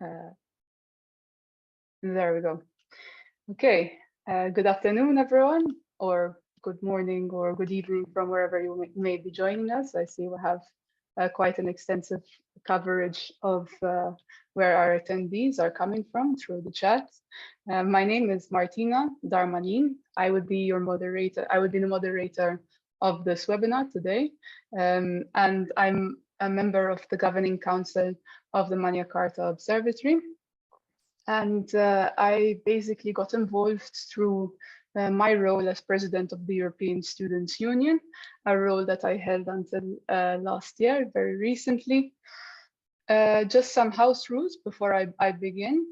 Uh, there we go. Okay. Good afternoon, everyone, or good morning or good evening from wherever you may be joining us. I see we have quite an extensive coverage of where our attendees are coming from through the chat. My name is Martina Darmanin. I would be your moderator. I would be the moderator of this webinar today. And I'm a member of the Governing Council of the Magna Carta Observatory. And I basically got involved through my role as president of the European Students' Union, a role that I held until last year, very recently. Just some house rules before I begin.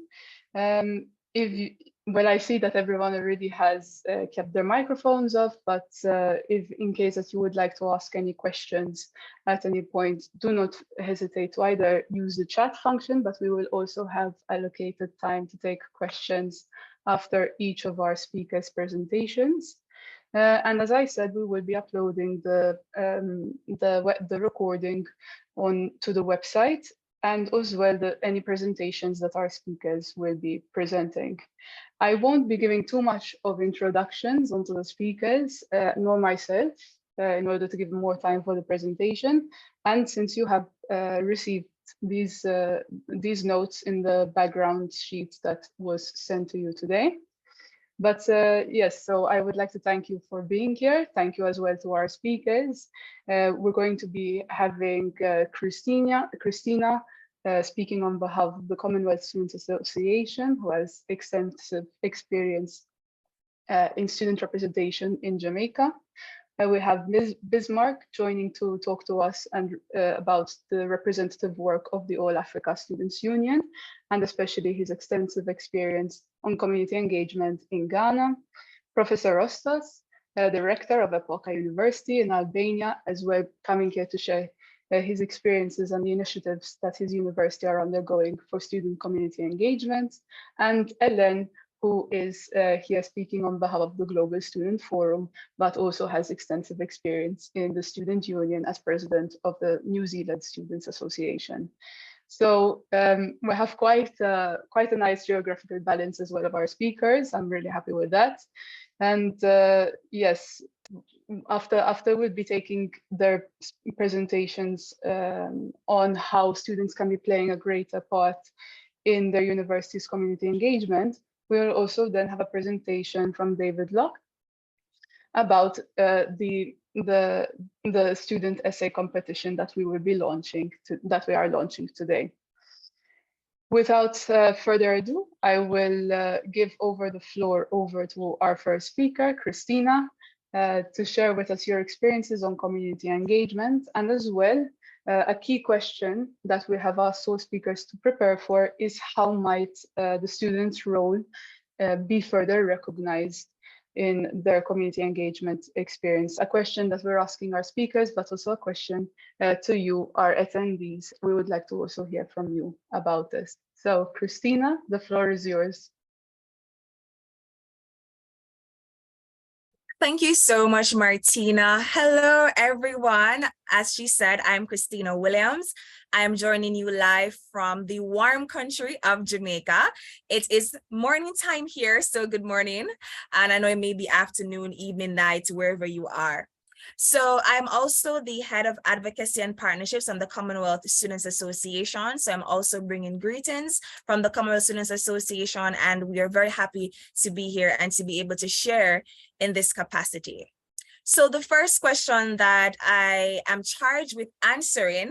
Well, I see that everyone already has kept their microphones off, but if in case that you would like to ask any questions at any point, do not hesitate to either use the chat function, but we will also have allocated time to take questions after each of our speakers' presentations. And as I said, we will be uploading the recording to the website, and as well any presentations that our speakers will be presenting. I won't be giving too much of introductions onto the speakers, nor myself, in order to give more time for the presentation. And since you have received these notes in the background sheet that was sent to you today. But yes, so I would like to thank you for being here. Thank you as well to our speakers. We're going to be having Christina speaking on behalf of the Commonwealth Students Association, who has extensive experience in student representation in Jamaica. We have Ms. Bismarck joining to talk to us and about the representative work of the All Africa Students Union, and especially his extensive experience on community engagement in Ghana. Professor Rostas, director of Epoka University in Albania, as well, coming here to share his experiences and the initiatives that his university are undergoing for student community engagement. And Ellen, who is here speaking on behalf of the Global Student Forum, but also has extensive experience in the Student Union as president of the New Zealand Students Association. So we have quite a nice geographical balance as well of our speakers. I'm really happy with that. And yes, after we'll be taking their presentations on how students can be playing a greater part in their university's community engagement, we will also then have a presentation from David Locke about the student essay competition that we will be launching, that we are launching today. Without further ado, I will give over the floor over to our first speaker, Christina, to share with us your experiences on community engagement, and as well, a key question that we have asked all speakers to prepare for is how might the students' role be further recognized in their community engagement experience? A question that we're asking our speakers, but also a question to you, our attendees. We would like to also hear from you about this. So Christina, the floor is yours. Thank you so much, Martina. Hello, everyone. As she said, I'm Christina Williams. I am joining you live from the warm country of Jamaica. It is morning time here, so good morning. And I know it may be afternoon, evening, night, wherever you are. So I'm also the head of advocacy and partnerships on the Commonwealth Students Association. So I'm also bringing greetings from the Commonwealth Students Association, and we are very happy to be here and to be able to share in this capacity. So the first question that I am charged with answering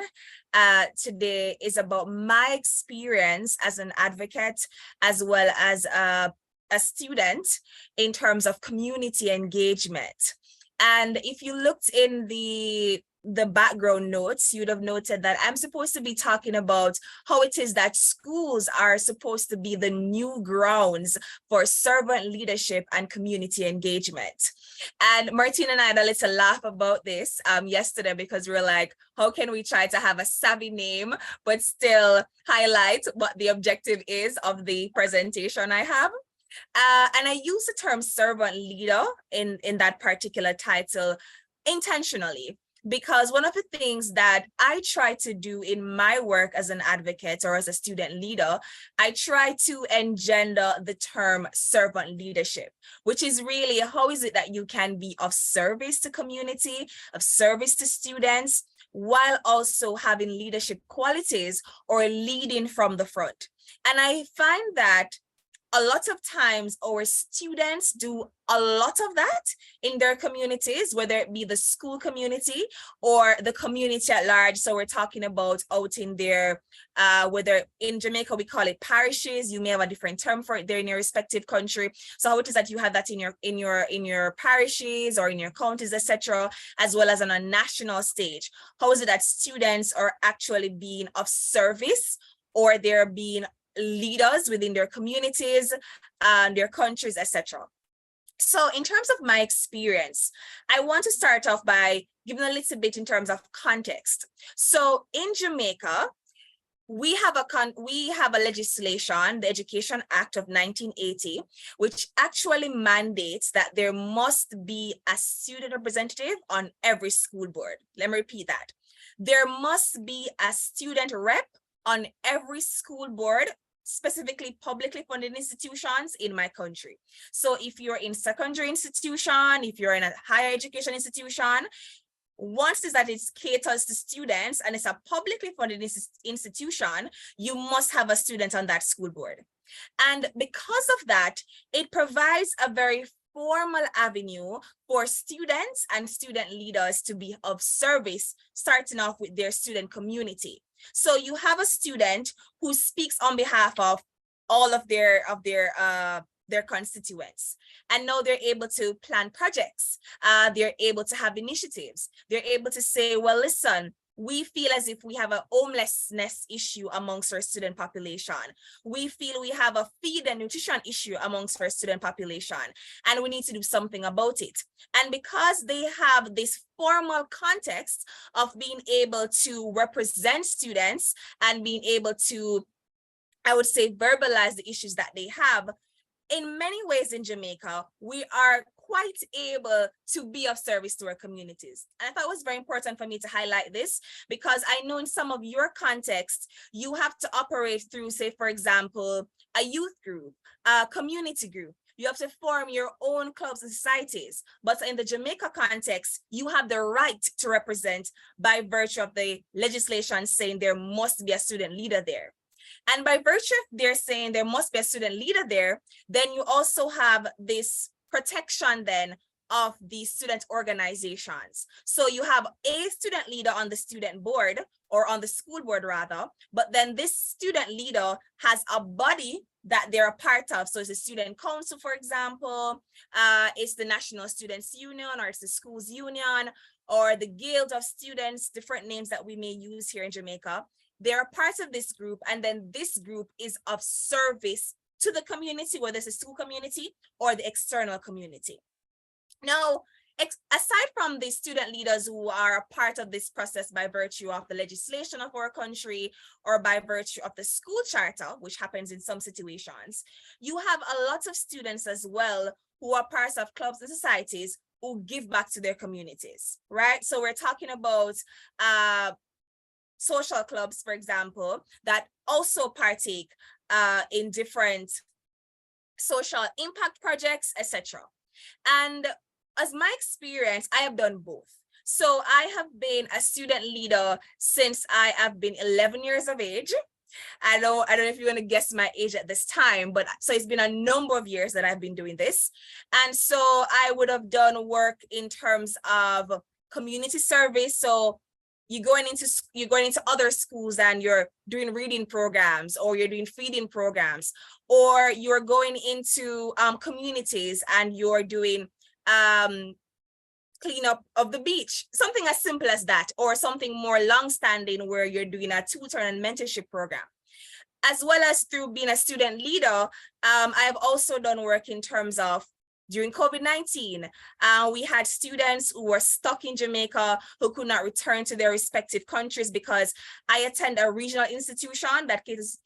today is about my experience as an advocate, as well as a student in terms of community engagement. And if you looked in the background notes, you'd have noted that I'm supposed to be talking about how it is that schools are supposed to be the new grounds for servant leadership and community engagement. And Martina and I had a little laugh about this yesterday, because we were like, how can we try to have a savvy name, but still highlight what the objective is of the presentation I have? And I use the term servant leader in that particular title intentionally, because one of the things that I try to do in my work as an advocate or as a student leader, I try to engender the term servant leadership, which is really how is it that you can be of service to community, of service to students, while also having leadership qualities or leading from the front. And I find that a lot of times our students do a lot of that in their communities, whether it be the school community or the community at large. So we're talking about out in their, whether in Jamaica, we call it parishes. You may have a different term for it there in your respective country. So how it is that you have that in your parishes or in your counties, etc., as well as on a national stage. How is it that students are actually being of service, or they're being leaders within their communities and their countries, etc. So in terms of my experience, I want to start off by giving a little bit in terms of context. So in Jamaica, we have a legislation, the Education Act of 1980, which actually mandates that there must be a student representative on every school board. Let me repeat that. There must be a student rep on every school board, specifically publicly funded institutions in my country. So if you're in secondary institution, if you're in a higher education institution, once is that it caters to students and it's a publicly funded institution, you must have a student on that school board. And because of that, it provides a very formal avenue for students and student leaders to be of service, starting off with their student community. So you have a student who speaks on behalf of all of their constituents. And now they're able to plan projects. They're able to have initiatives. They're able to say, well, listen, we feel as if we have a homelessness issue amongst our student population. We feel we have a feed and nutrition issue amongst our student population, and we need to do something about it. And because they have this formal context of being able to represent students and being able to, I would say, verbalize the issues that they have, in many ways in Jamaica, we are quite able to be of service to our communities. And I thought it was very important for me to highlight this, because I know in some of your contexts, you have to operate through, say, for example, a youth group, a community group. You have to form your own clubs and societies. But in the Jamaica context, you have the right to represent by virtue of the legislation saying there must be a student leader there. And by virtue of they're saying there must be a student leader there, then you also have this protection then of the student organizations. So you have a student leader on the student board, or on the school board rather, but then this student leader has a body that they're a part of. So it's a student council, for example, it's the National Students Union, or it's the schools union, or the Guild of Students, different names that we may use here in Jamaica. They're a part of this group, and then this group is of service to the community, whether it's the school community or the external community. Now, aside from the student leaders who are a part of this process by virtue of the legislation of our country or by virtue of the school charter, which happens in some situations, you have a lot of students as well who are parts of clubs and societies who give back to their communities, right? So we're talking about social clubs, for example, that also partake in different social impact projects, etc. And as my experience, I have done both. So I have been a student leader since I have been 11 years of age. I don't know if you're going to guess my age at this time, but so it's been a number of years that I've been doing this. And so I would have done work in terms of community service. So you're going into other schools and you're doing reading programs, or you're doing feeding programs, or you're going into communities and you're doing cleanup of the beach, something as simple as that, or something more long-standing where you're doing a tutor and mentorship program. As well as through being a student leader, I have also done work in terms of during COVID-19, we had students who were stuck in Jamaica who could not return to their respective countries, because I attend a regional institution that caters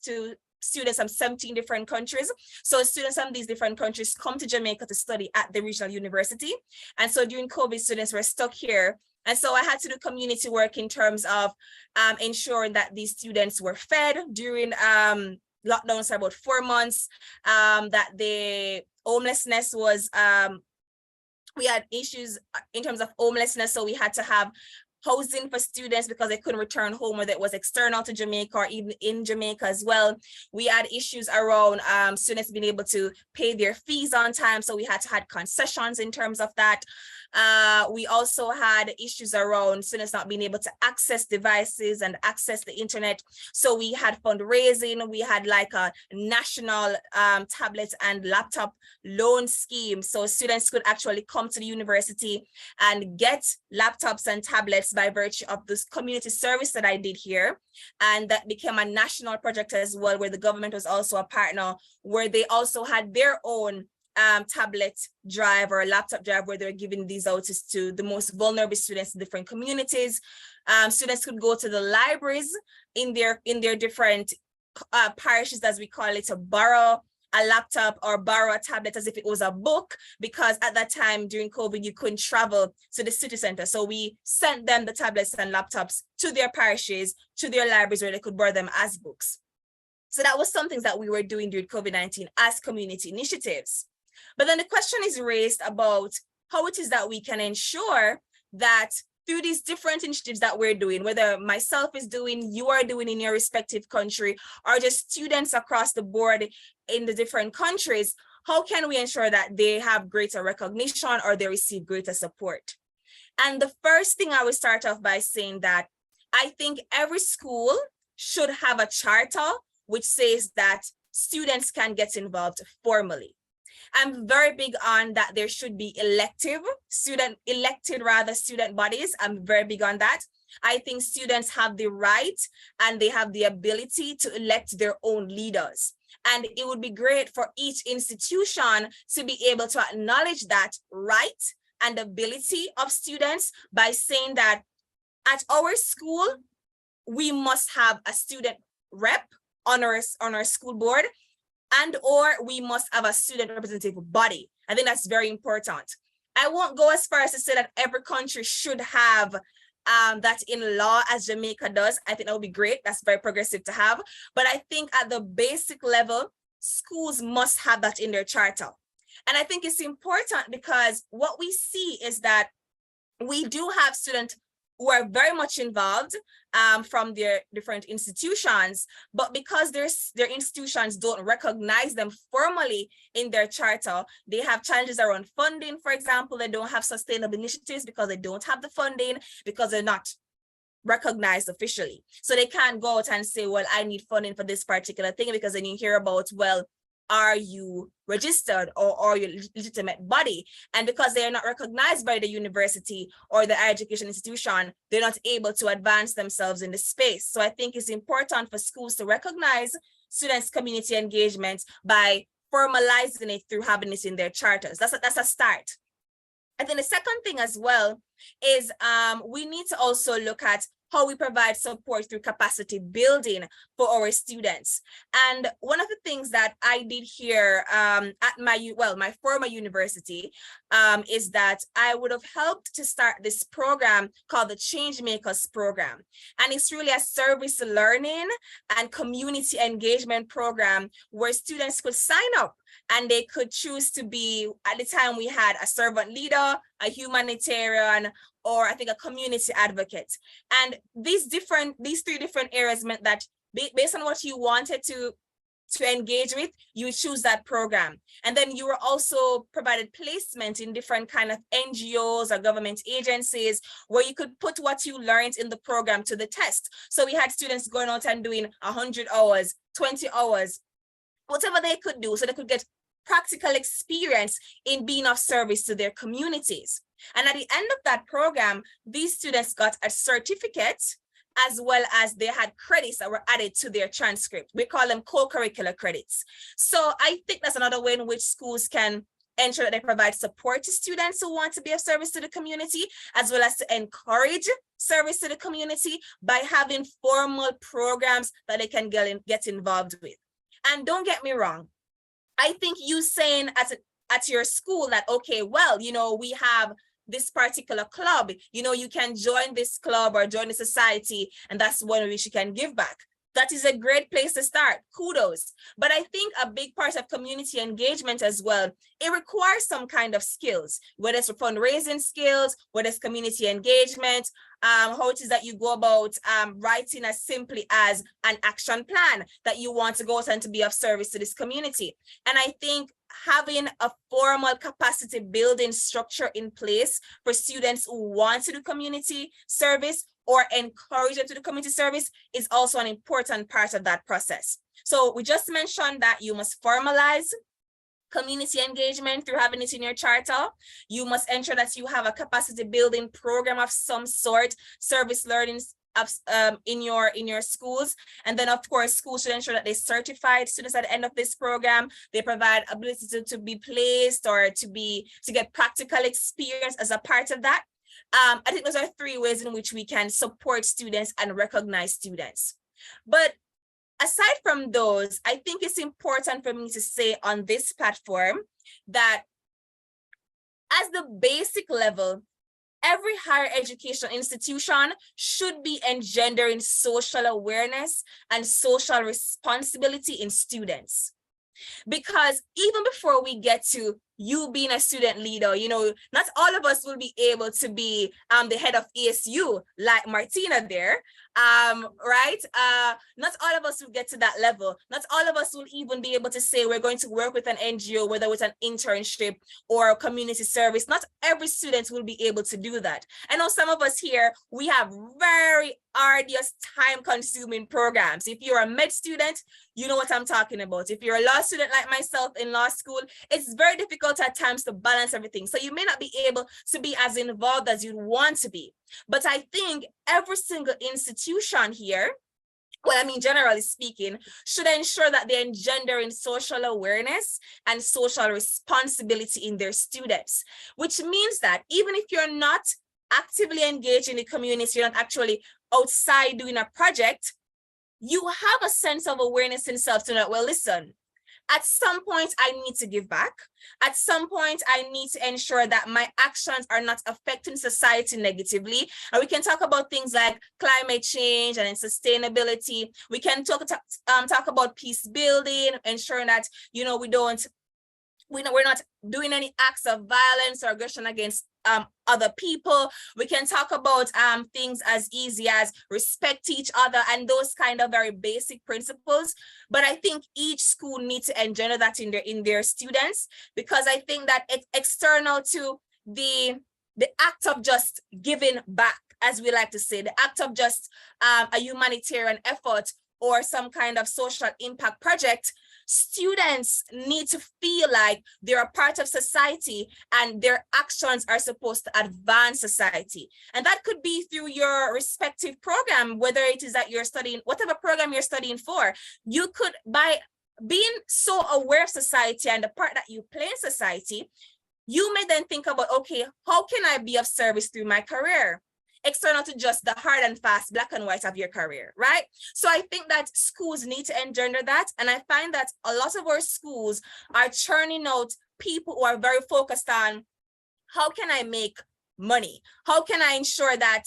to students from 17 different countries. So students from these different countries come to Jamaica to study at the regional university. And so during COVID, students were stuck here. And so I had to do community work in terms of ensuring that these students were fed during lockdowns for about 4 months, that the homelessness was, we had issues in terms of homelessness. So we had to have housing for students because they couldn't return home, or that was external to Jamaica or even in Jamaica as well. We had issues around students being able to pay their fees on time. So we had to have concessions in terms of that. We also had issues around students not being able to access devices and access the internet. So we had fundraising. We had like a national tablet and laptop loan scheme. So students could actually come to the university and get laptops and tablets by virtue of this community service that I did here. And that became a national project as well, where the government was also a partner, where they also had their own tablet drive or a laptop drive, where they're giving these out to the most vulnerable students in different communities. Students could go to the libraries in their different parishes, as we call it, to borrow a laptop or borrow a tablet as if it was a book, because at that time during COVID, you couldn't travel to the city center. So we sent them the tablets and laptops to their parishes, to their libraries, where they could borrow them as books. So that was something that we were doing during COVID-19 as community initiatives. But then the question is raised about how it is that we can ensure that through these different initiatives that we're doing, whether myself is doing, you are doing in your respective country, or just students across the board in the different countries, how can we ensure that they have greater recognition or they receive greater support? And the first thing I will start off by saying that I think every school should have a charter which says that students can get involved formally. I'm very big on that there should be student bodies. I'm very big on that. I think students have the right and they have the ability to elect their own leaders. And it would be great for each institution to be able to acknowledge that right and ability of students by saying that at our school, we must have a student rep on our school board, and or we must have a student representative body. I think that's very important. I won't go as far as to say that every country should have that in law as Jamaica does. I think that would be great. That's very progressive to have. But I think at the basic level, schools must have that in their charter. And I think it's important because what we see is that we do have students who are very much involved from their different institutions, but because their institutions don't recognize them formally in their charter, they have challenges around funding. For example, they don't have sustainable initiatives because they don't have the funding, because they're not recognized officially. So they can't go out and say, well, I need funding for this particular thing, because then you hear about, well, are you registered or are you a legitimate body? And because they are not recognized by the university or the higher education institution, they're not able to advance themselves in the space. So I think it's important for schools to recognize students' community engagement by formalizing it through having it in their charters. That's a start. I think the second thing as well is we need to also look at how we provide support through capacity building for our students. And one of the things that I did here at my former university is that I would have helped to start this program called the Changemakers program. And it's really a service learning and community engagement program where students could sign up and they could choose to be, at the time we had a servant leader, a humanitarian, or I think a community advocate. And these three different areas meant that based on what you wanted to engage with, you choose that program. And then you were also provided placement in different kind of NGOs or government agencies where you could put what you learned in the program to the test. So we had students going out and doing 100 hours, 20 hours, whatever they could do, so they could get practical experience in being of service to their communities. And at the end of that program, these students got a certificate as well as they had credits that were added to their transcript. We call them co-curricular credits. So I think that's another way in which schools can ensure that they provide support to students who want to be of service to the community, as well as to encourage service to the community by having formal programs that they can get involved with. And don't get me wrong, I think you saying at your school that, okay, well, we have this particular club, you can join this club or join the society, and that's one which you can give back. That is a great place to start. Kudos. But I think a big part of community engagement as well, it requires some kind of skills, whether it's fundraising skills, whether it's community engagement, how it is that you go about writing as simply as an action plan that you want to go out and to be of service to this community. And I think having a formal capacity building structure in place for students who want to do community service or encourage them to do community service is also an important part of that process. So we just mentioned that you must formalize community engagement through having it in your charter. You must ensure that you have a capacity building program of some sort, service learning in your schools. And then of course, schools should ensure that they certify students at the end of this program. They provide ability to be placed or to get practical experience as a part of that. I think those are 3 ways in which we can support students and recognize students. But aside from those, I think it's important for me to say on this platform that as the basic level, every higher education institution should be engendering social awareness and social responsibility in students. Because even before we get to you being a student leader, not all of us will be able to be the head of ASU like Martina there, right? Not all of us will get to that level. Not all of us will even be able to say we're going to work with an NGO, whether it's an internship or community service. Not every student will be able to do that. I know some of us here, we have very arduous, time-consuming programs. If you're a med student, you know what I'm talking about. If you're a law student like myself in law school, it's very difficult at times to balance everything. So you may not be able to be as involved as you'd want to be. But I think every single institution here, generally speaking, should ensure that they're engendering social awareness and social responsibility in their students, which means that even if you're not actively engaged in the community, you're not actually outside doing a project, you have a sense of awareness in self to know, well, listen, at some point I need to give back. At some point I need to ensure that my actions are not affecting society negatively. And we can talk about things like climate change and sustainability. We can talk about peace building, ensuring that, we're not doing any acts of violence or aggression against other people. We can talk about things as easy as respect each other and those kind of very basic principles. But I think each school needs to engender that in their students, because I think that it's external to the act of just giving back, as we like to say, the act of just a humanitarian effort or some kind of social impact project. Students need to feel like they're a part of society and their actions are supposed to advance society. And that could be through your respective program, whether it is that you're studying, whatever program you're studying for. You could, by being so aware of society and the part that you play in society, you may then think about, okay, how can I be of service through my career? External to just the hard and fast black and white of your career, right? So I think that schools need to engender that. And I find that a lot of our schools are churning out people who are very focused on how can I make money? How can I ensure that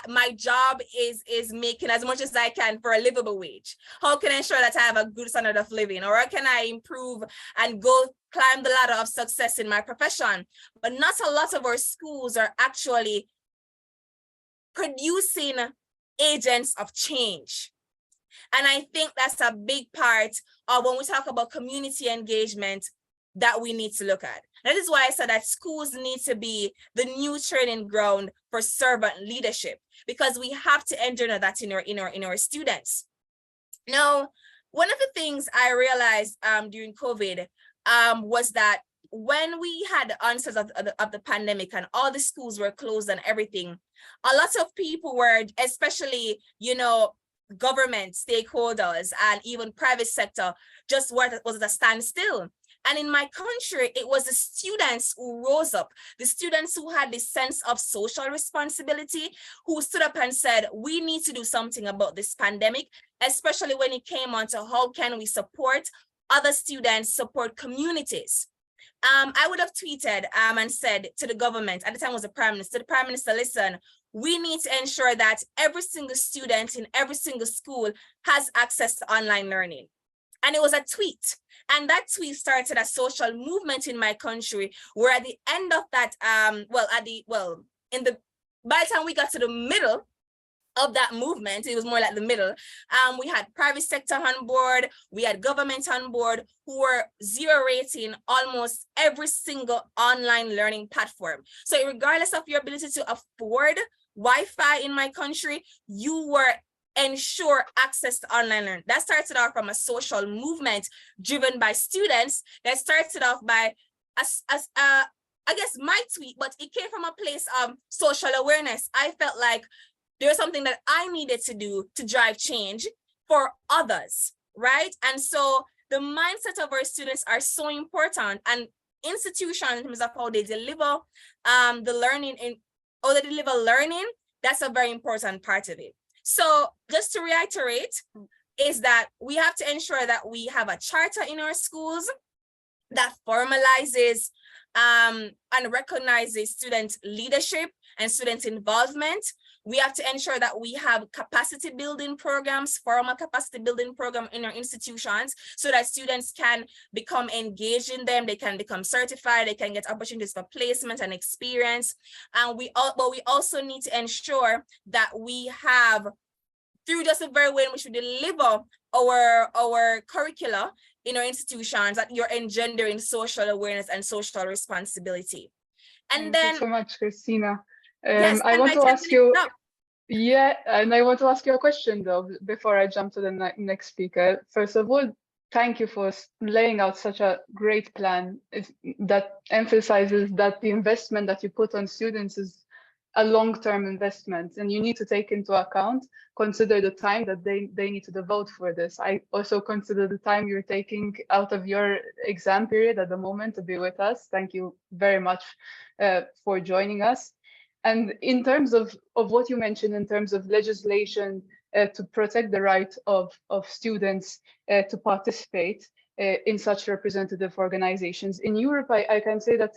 my job is making as much as I can for a livable wage? How can I ensure that I have a good standard of living? Or how can I improve and climb the ladder of success in my profession? But not a lot of our schools are actually producing agents of change. And I think that's a big part of when we talk about community engagement that we need to look at. That is why I said that schools need to be the new training ground for servant leadership, because we have to engender that in our students. Now, one of the things I realized during COVID was that when we had the onset of the pandemic and all the schools were closed and everything, a lot of people were, especially, government stakeholders and even private sector, just was at a standstill. And in my country, it was the students who rose up, the students who had this sense of social responsibility, who stood up and said, we need to do something about this pandemic, especially when it came on to how can we support other students, support communities. I would have tweeted and said to the government, at the time was the Prime Minister, listen, we need to ensure that every single student in every single school has access to online learning. And it was a tweet. And that tweet started a social movement in my country, where at the end of that, by the time we got to the middle of that movement, it was more like the middle, we had private sector on board, we had government on board, who were zero rating almost every single online learning platform. So regardless of your ability to afford Wi-Fi in my country, you were ensure access to online learning. That started off from a social movement driven by students. That started off by I guess my tweet, but it came from a place of social awareness. I felt like there's something that I needed to do to drive change for others, right? And so the mindset of our students are so important, and institutions in terms of how they deliver learning, that's a very important part of it. So just to reiterate, is that we have to ensure that we have a charter in our schools that formalizes and recognizes student leadership and student involvement. We have to ensure that we have capacity building programs, formal capacity building program in our institutions, so that students can become engaged in them, they can become certified, they can get opportunities for placement and experience. And we also need to ensure that we have, through just the very way in which we deliver our curricula in our institutions, that you're engendering social awareness and social responsibility. And Thank you so much, Christina. Yes, I want to ask you, and I want to ask you a question though, before I jump to the next speaker. First of all, thank you for laying out such a great plan that emphasizes that the investment that you put on students is a long-term investment, and you need to take into account, consider the time that they need to devote for this. I also consider the time you're taking out of your exam period at the moment to be with us. Thank you very much for joining us. And in terms of what you mentioned in terms of legislation to protect the right of students to participate in such representative organizations. In Europe, I can say that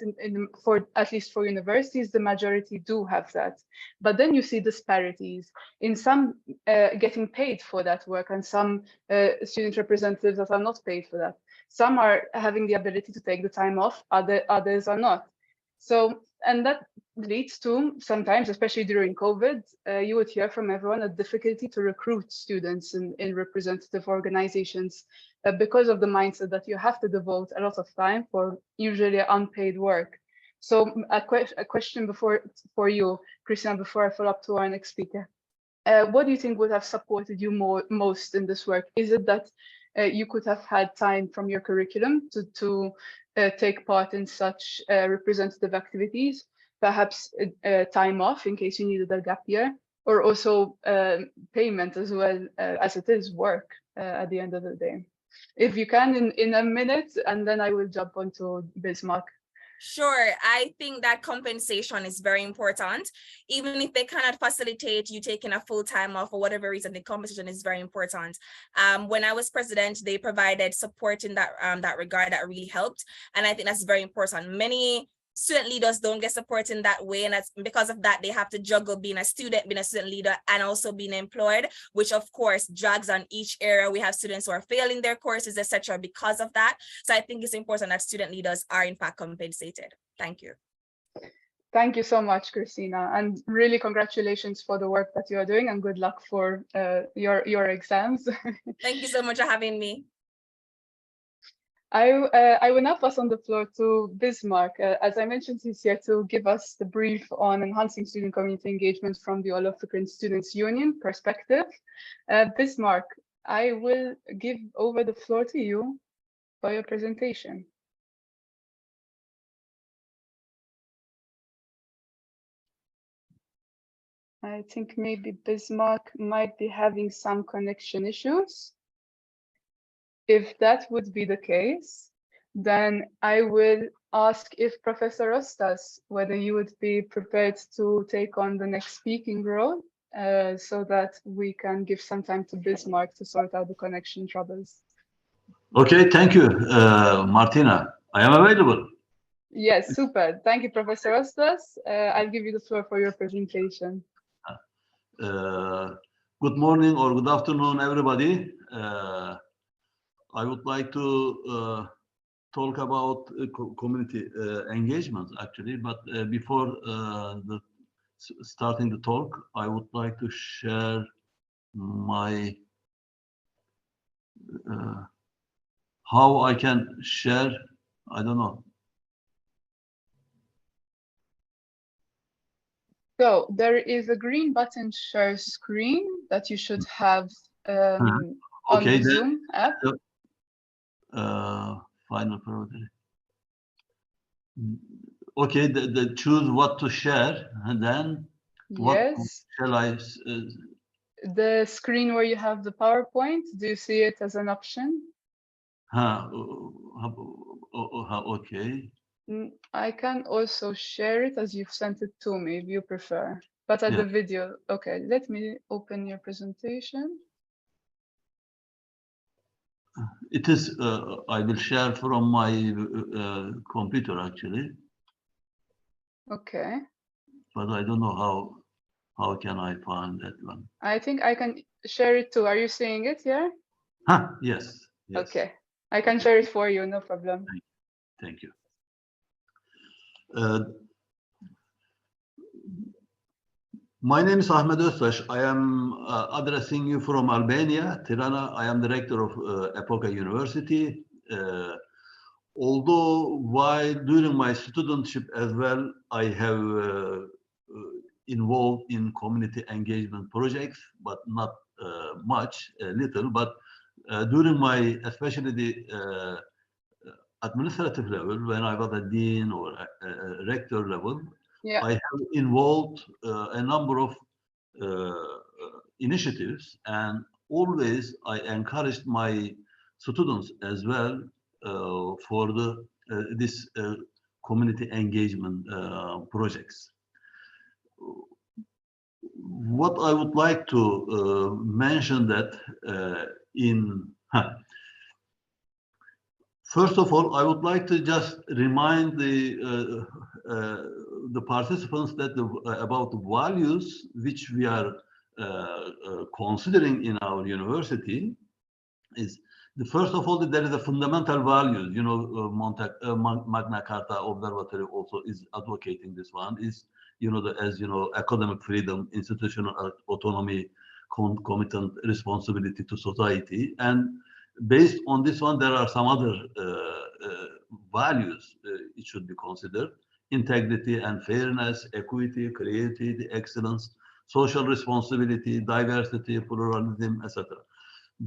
for at least for universities, the majority do have that. But then you see disparities in some getting paid for that work, and some student representatives that are not paid for that. Some are having the ability to take the time off, others are not. So, and that leads to sometimes, especially during COVID, you would hear from everyone a difficulty to recruit students in representative organizations because of the mindset that you have to devote a lot of time for usually unpaid work. So a question for you, Christian, before I follow up to our next speaker. What do you think would have supported you most in this work? Is it that you could have had time from your curriculum to take part in such representative activities, perhaps time off in case you needed a gap year, or also payment as well as it is work at the end of the day? If you can, in a minute, and then I will jump onto Bismarck. Sure, I think that compensation is very important. Even if they cannot facilitate you taking a full time off for whatever reason, the compensation is very important. When I was president, they provided support in that regard that really helped, and I think that's very important. Many student leaders don't get support in that way, and that's because of that they have to juggle being a student, being a student leader, and also being employed, which of course drags on each area. We have students who are failing their courses, etc., because of that. So I think it's important that student leaders are in fact compensated. Thank you. Thank you so much, Christina, and really congratulations for the work that you are doing, and good luck for your exams. Thank you so much for having me. I will now pass on the floor to Bismarck. As I mentioned, he's here to give us the brief on enhancing student community engagement from the All African Students Union perspective. Bismarck, I will give over the floor to you for your presentation. I think maybe Bismarck might be having some connection issues. If that would be the case, then I will ask if Professor Rostas, whether you would be prepared to take on the next speaking role so that we can give some time to Bismarck to sort out the connection troubles. Okay, thank you, Martina. I am available. Yes, super. Thank you, Professor Ostas. I'll give you the floor for your presentation. Good morning or good afternoon, everybody. I would like to talk about community engagement, actually, but before starting the talk, I would like to share my how I can share. I don't know. So there is a green button share screen that you should have on Okay, the Zoom app. Final priority. Okay, the choose what to share, and then what Yes. shall I? The screen where you have the PowerPoint, do you see it as an option? Okay. I can also share it as you've sent it to me if you prefer, but at the video. Okay, let me open your presentation. It is, I will share from my computer actually. Okay. But I don't know how can I find that one. I think I can share it too. Are you seeing it here? Yes. Okay, I can share it for you, no problem. Thank you. My name is Ahmed Öztaş. I am addressing you from Albania, Tirana. I am the rector of Epoka University. Although during my studentship as well, I have involved in community engagement projects, but not much, little. But during my, especially the administrative level, when I was a dean or a rector level, I have involved a number of initiatives, and always I encouraged my students as well for this community engagement projects. What I would like to mention that first of all, I would like to just remind the participants that about the values which we are considering in our university is first of all, there is a fundamental values. You know, Magna Carta Observatory also is advocating this one. Is as you know, academic freedom, institutional autonomy, concomitant responsibility to society, and based on this one, there are some other values it should be considered: integrity and fairness, equity, creativity, excellence, social responsibility, diversity, pluralism, etc.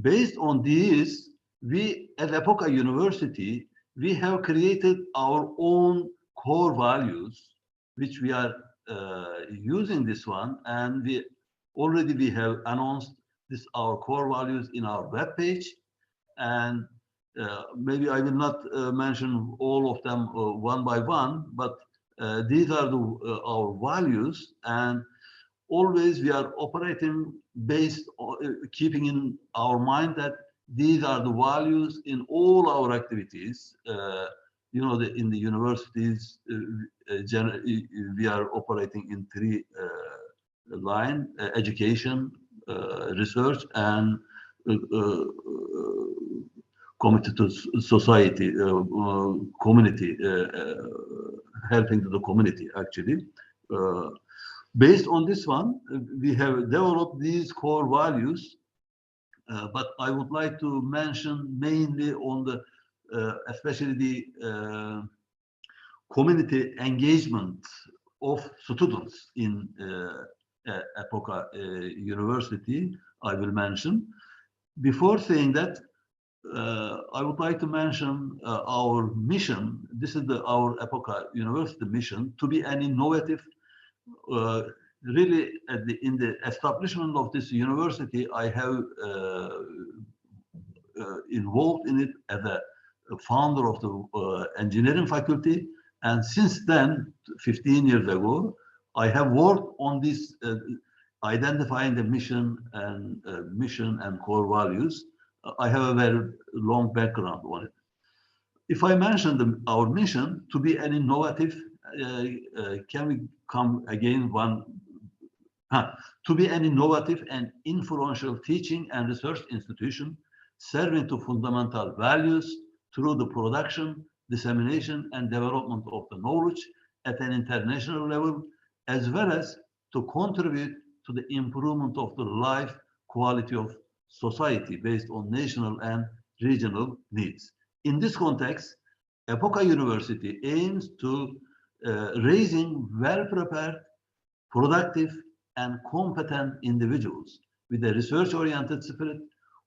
Based on these, we at Epoka University, we have created our own core values, which we are using this one, and we have announced our core values in our webpage. And maybe I will not mention all of them one by one, but these are our values, and always we are operating based on keeping in our mind that these are the values in all our activities. In the universities, we are operating in three lines: education, research, and committed to society, community, helping to the community, actually. Based on this one, we have developed these core values, but I would like to mention mainly on the, especially the community engagement of students in Epoka University. I will mention. Before saying that, I would like to mention our mission. This is our Epoka University mission, to be an innovative. Really, in the establishment of this university, I have involved in it as a founder of the engineering faculty, and since then, 15 years ago, I have worked on this identifying the mission and core values, I have a very long background on it. If I mention our mission to be an innovative, can we come again one? To be an innovative and influential teaching and research institution serving to fundamental values through the production, dissemination, and development of the knowledge at an international level, as well as to contribute to the improvement of the life quality of society based on national and regional needs. In this context, Epoca University aims to raising well-prepared, productive, and competent individuals with a research-oriented spirit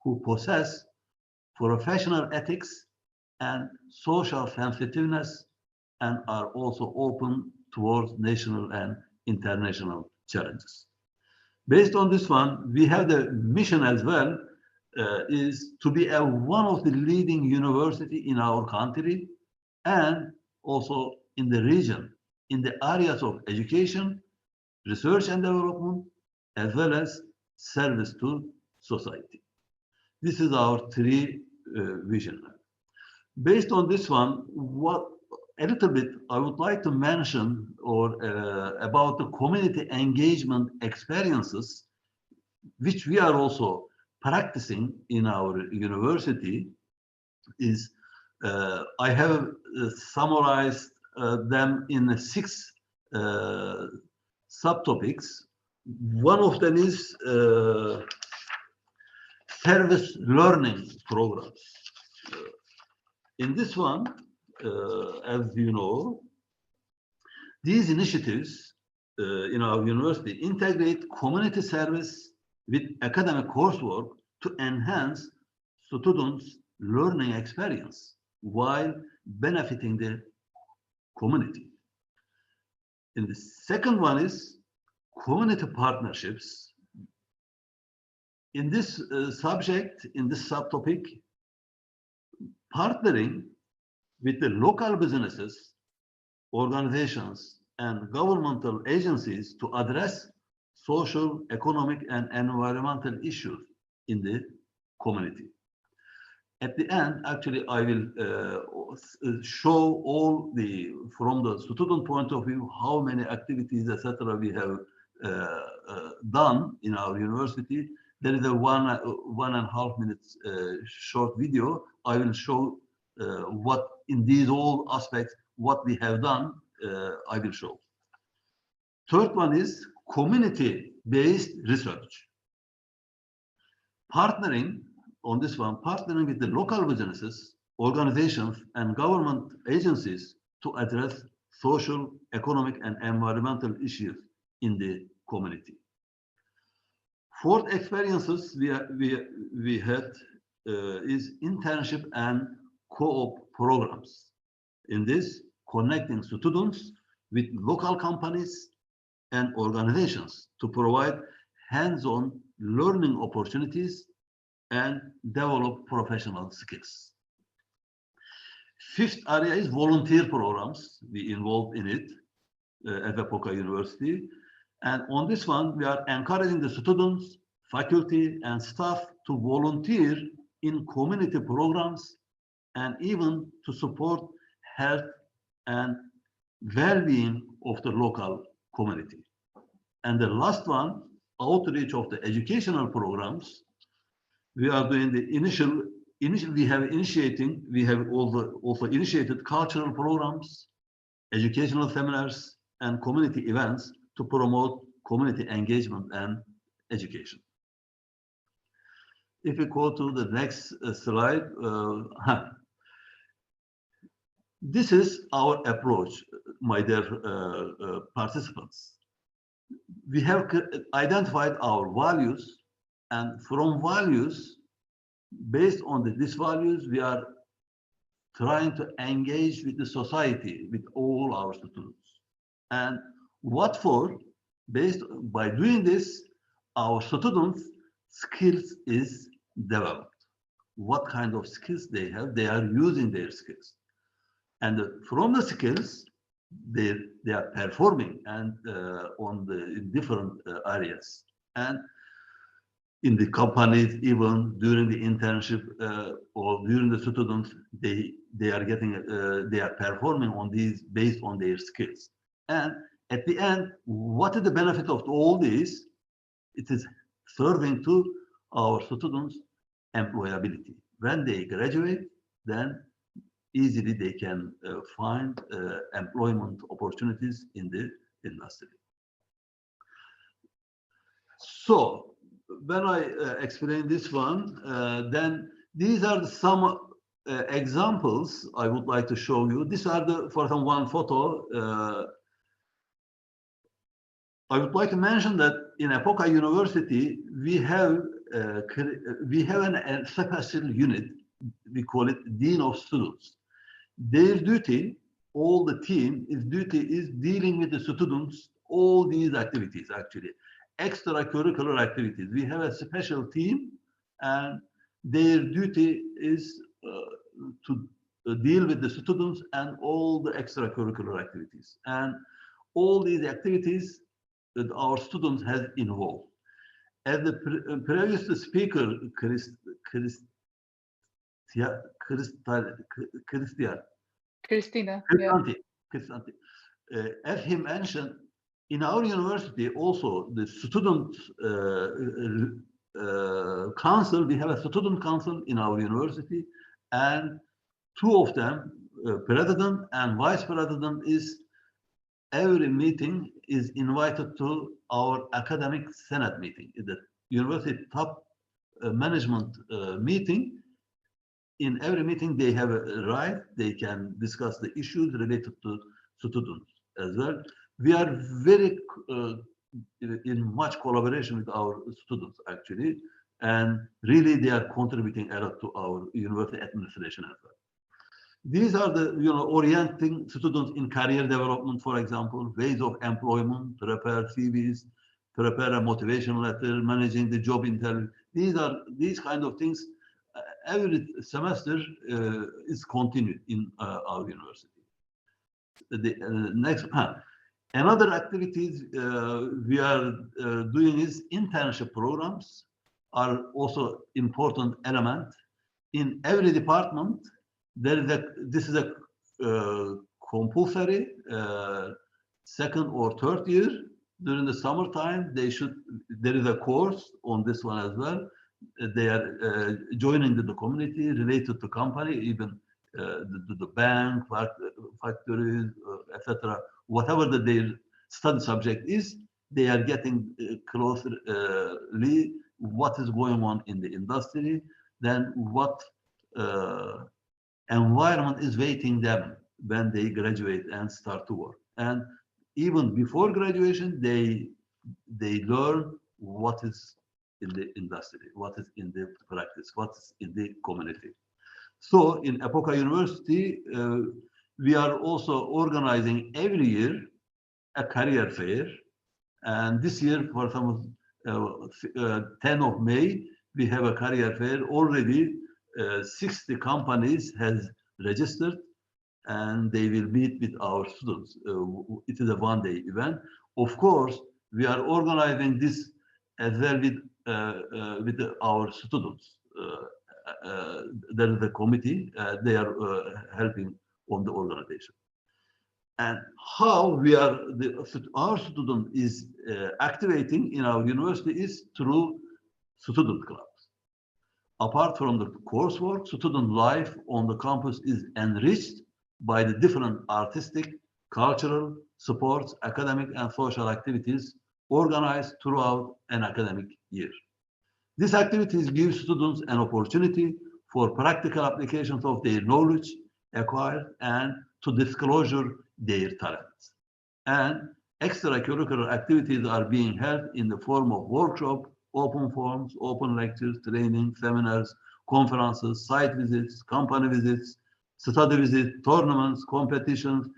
who possess professional ethics and social sensitiveness and are also open towards national and international challenges. Based on this one, we have the mission as well, is to be one of the leading university in our country and also in the region, in the areas of education, research and development, as well as service to society. This is our three vision. Based on this one, a little bit I would like to mention about the community engagement experiences, which we are also practicing in our university. Is I have summarized them in 6 subtopics. One of them is service learning programs. In this one, as you know, these initiatives in our university integrate community service with academic coursework to enhance students' learning experience while benefiting the community. And the second one is community partnerships. In this subject, in this subtopic, partnering with the local businesses, organizations, and governmental agencies to address social, economic, and environmental issues in the community. At the end, actually, I will show all from the student point of view, how many activities, etc., we have done in our university. There is a 1.5 minutes short video. I will show what in these all aspects, what we have done, I will show. Third one is community-based research. Partnering on this one, partnering with the local businesses, organizations, and government agencies to address social, economic, and environmental issues in the community. Fourth experiences we had is internship and co-op programs. In this, connecting students with local companies and organizations to provide hands-on learning opportunities and develop professional skills. Fifth area is volunteer programs. We involved in it at Epoca University. And on this one, we are encouraging the students, faculty, and staff to volunteer in community programs and even to support health and well-being of the local community. And the last one, outreach of the educational programs. We are doing the initial we have also initiated cultural programs, educational seminars, and community events to promote community engagement and education. If we go to the next slide, this is our approach, my dear participants. We have identified our values, and from values, based on these values, we are trying to engage with the society, with all our students. And what for? By doing this, our students' skills is developed. What kind of skills they have, they are using their skills. And from the skills, they are performing and in different areas. And in the companies, even during the internship or during the students, they are getting they are performing on these based on their skills. And at the end, what is the benefit of all this? It is serving to our students' employability. When they graduate, then easily they can find employment opportunities in the industry. So when I explain this one, then these are some examples I would like to show you. These are the, for example, one photo. I would like to mention that in Epoka University, we have a special unit. We call it Dean of Students. Their duty, all the team, is dealing with the students, all these activities actually, extracurricular activities. We have a special team, and their duty is to deal with the students and all the extracurricular activities. And all these activities that our students has involved. As the previous speaker, Christina, as he mentioned, in our university also the student council, we have a student council in our university, and two of them, president and vice president, is every meeting is invited to our academic senate meeting, the university top management meeting. In every meeting, they have a right, they can discuss the issues related to students as well. We are very in much collaboration with our students actually, and really they are contributing a lot to our university administration as well. These are the, orienting students in career development, for example, ways of employment, prepare CVs, prepare a motivation letter, managing the job interview. These kind of things every semester is continued in our university. The next, another activities we are doing is internship programs are also important element. In every department, this is a compulsory second or third year. During the summertime, there is a course on this one as well. They are joining the community related to company, even the bank, factories, etc. Whatever their study subject is, they are getting closely what is going on in the industry, then what environment is waiting them when they graduate and start to work. And even before graduation, they learn what is in the industry, what is in the practice, what is in the community. So in Epoka University, we are also organizing every year a career fair. And this year, for example, 10 of May, we have a career fair. Already 60 companies has registered, and they will meet with our students. It is a one-day event. Of course, we are organizing this as well with our students. There is a committee, they are helping on the organization. And how we are, our student is activating in our university is through student clubs. Apart from the coursework, student life on the campus is enriched by the different artistic, cultural, sports, academic, and social activities organized throughout an academic year. These activities give students an opportunity for practical applications of their knowledge acquired and to disclosure their talents. And extracurricular activities are being held in the form of workshops, open forums, open lectures, training, seminars, conferences, site visits, company visits, study visits, tournaments, competitions,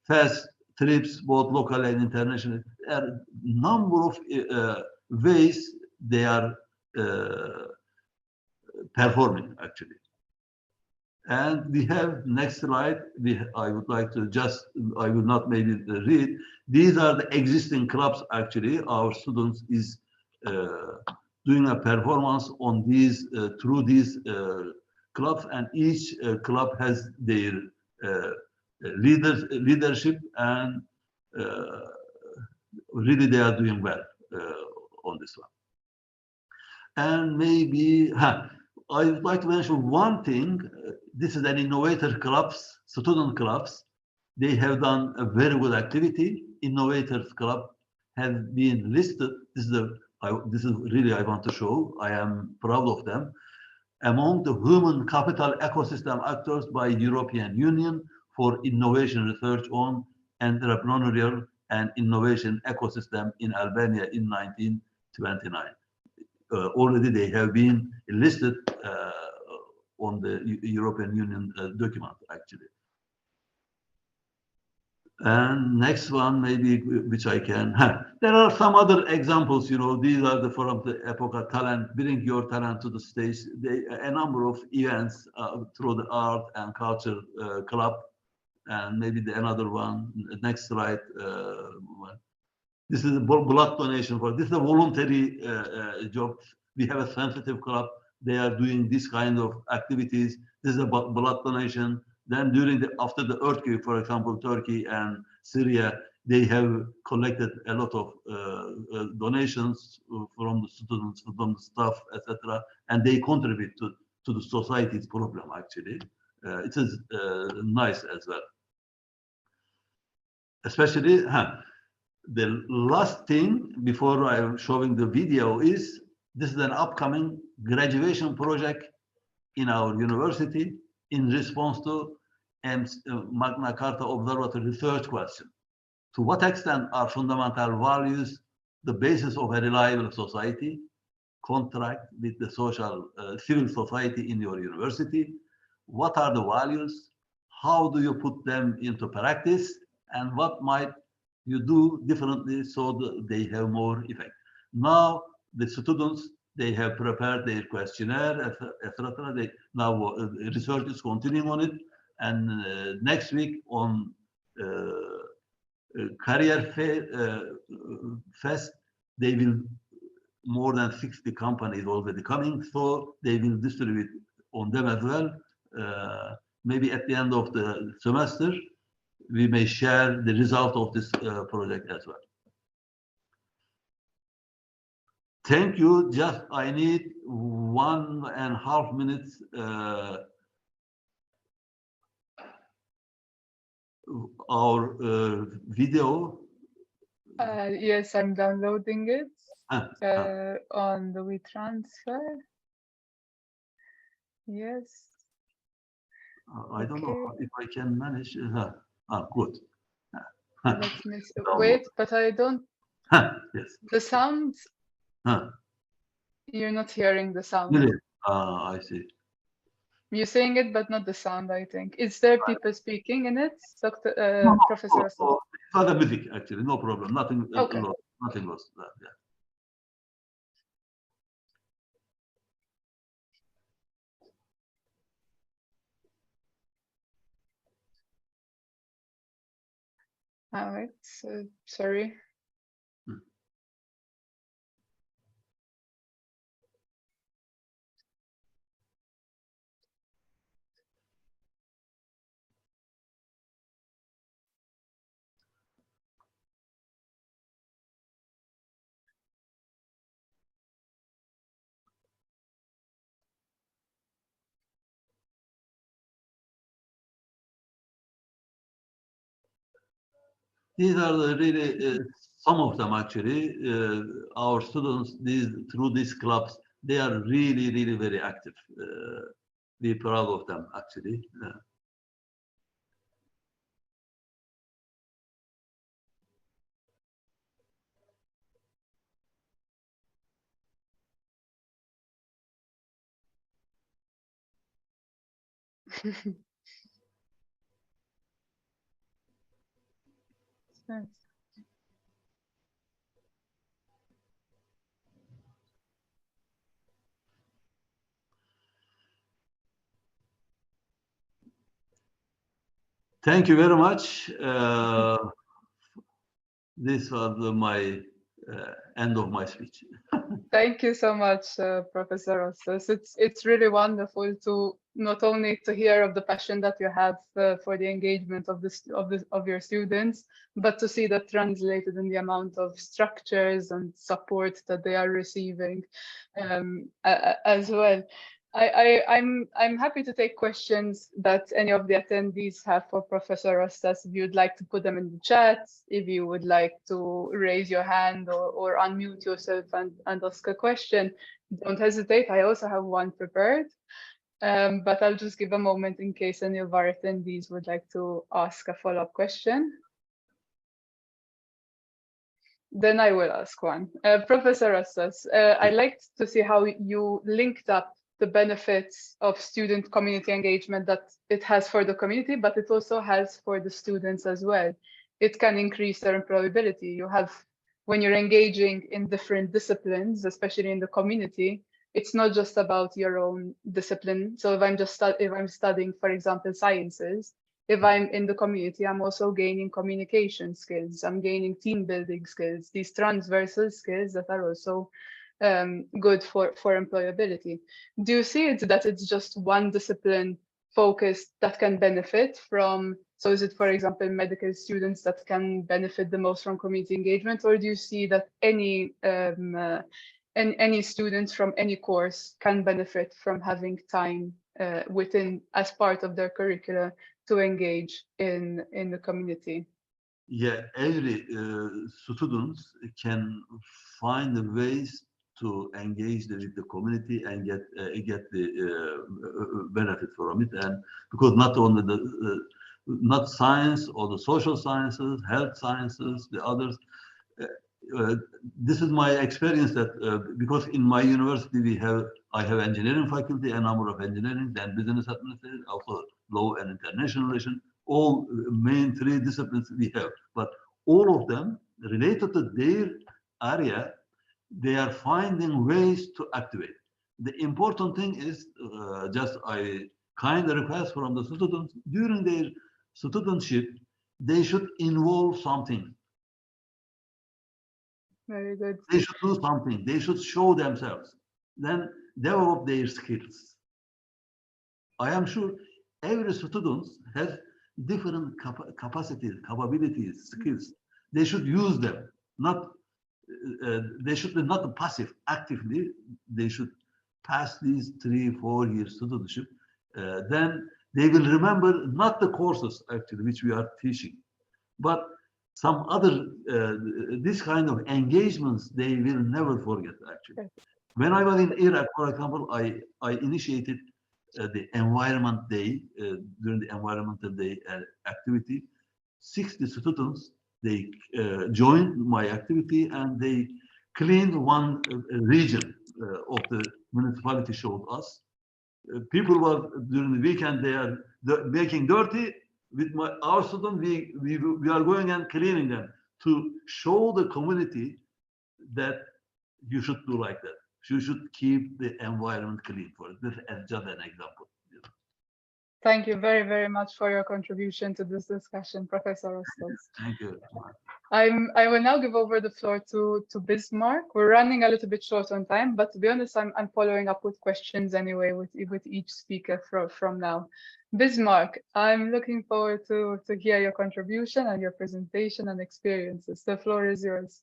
fest, trips, both local and international. There are a number of ways they are performing actually. And we have next slide. I would like to I will not maybe read. These are the existing clubs actually. Our students is doing a performance on these through these clubs, and each club has their leadership, and really they are doing well on this one. And maybe I would like to mention one thing. This is an innovator clubs, student clubs. They have done a very good activity. Innovators Club has been listed. This is really I want to show. I am proud of them. Among the human capital ecosystem actors by European Union for innovation research on entrepreneurial and innovation ecosystem in Albania in 1929. Already they have been listed on the European Union document, actually. And next one, maybe, which I can. There are some other examples, you know, these are the from the Epoca Talent, bring your talent to the stage. A number of events through the art and culture club. And maybe another one, next slide. This is a blood donation for, this is a voluntary job. We have a sensitive club. They are doing this kind of activities. This is a blood donation. Then after the earthquake, for example, Turkey and Syria, they have collected a lot of donations from the students, from the staff, etc., and they contribute to the society's problem. Actually, it is nice as well. Especially, the last thing before I'm showing the video is this is an upcoming graduation project in our university in response to Magna Carta Observatory research question. To what extent are fundamental values the basis of a reliable society? Contract with the civil society in your university. What are the values? How do you put them into practice? And what might you do differently so that they have more effect? Now, the students, they have prepared their questionnaire, etc. Now research is continuing on it. And next week on Career Fest, they will, more than 60 companies already coming, so they will distribute on them as well. Maybe at the end of the semester, we may share the result of this project as well. Thank you. Just I need 1.5 minutes. Our video. Yes, I'm downloading it on the WeTransfer. Yes. I don't know if I can manage. Good. Let me see. Wait, but I don't. Yes. The sound. You're not hearing the sound. Really? I see. You're saying it, but not the sound, I think. Is there people speaking in it, Professor Asad? No, it's not the music, actually. No problem. Nothing okay. lost. Nothing lost. Yeah. All right. So, sorry. These are the really some of them actually. Our students, through these clubs, they are really, really very active. We're proud of them actually. Thank you very much. This was my End of my speech. Thank you so much, Professor Rostas. It's really wonderful to not only to hear of the passion that you have for the engagement of your students, but to see that translated in the amount of structures and support that they are receiving as well. I'm happy to take questions that any of the attendees have for Professor Rostas. If you'd like to put them in the chat, if you would like to raise your hand or unmute yourself and ask a question, don't hesitate. I also have one prepared, but I'll just give a moment in case any of our attendees would like to ask a follow-up question. Then I will ask one. Professor Rostas, I liked to see how you linked up the benefits of student community engagement that it has for the community, but it also has for the students as well. It can increase their employability. You have, when you're engaging in different disciplines, especially in the community, it's not just about your own discipline. So if I'm studying, for example, sciences, if I'm in the community, I'm also gaining communication skills. I'm gaining team building skills, these transversal skills that are also good for employability. Do you see it that it's just one discipline focused that can benefit from, so is it, for example, medical students that can benefit the most from community engagement, or do you see that any students from any course can benefit from having time within, as part of their curricula, to engage in the community? Yeah, every students can find the ways to engage with the community and get the benefit from it. And because not only not science or the social sciences, health sciences, the others. This is my experience that because in my university I have engineering faculty, a number of engineering, then business administration, also law and international relations, all main three disciplines we have. But all of them related to their area, they are finding ways to activate. The important thing is just I kind of request from the students during their studentship, they should involve something. Very good. They should do something. They should show themselves. Then develop their skills. I am sure every student has different capacities, capabilities, skills. They should use them. Not they should be not passive. Actively, they should pass these 3-4 years studentship. Then they will remember not the courses actually which we are teaching, but some other this kind of engagements they will never forget actually. When I was in Iraq, for example, I initiated the Environment Day, during the Environmental Day activity. 60 students, they joined my activity and they cleaned one region of the municipality showed us. People were, during the weekend, they are making dirty. With our students, we are going and cleaning them to show the community that you should do like that. You should keep the environment clean for it. This is just an example. Thank you very, very much for your contribution to this discussion, Professor Rostas. Thank you. I will now give over the floor to Bismarck. We're running a little bit short on time, but to be honest, I'm following up with questions anyway with each speaker from now. Bismarck, I'm looking forward to hear your contribution and your presentation and experiences. The floor is yours.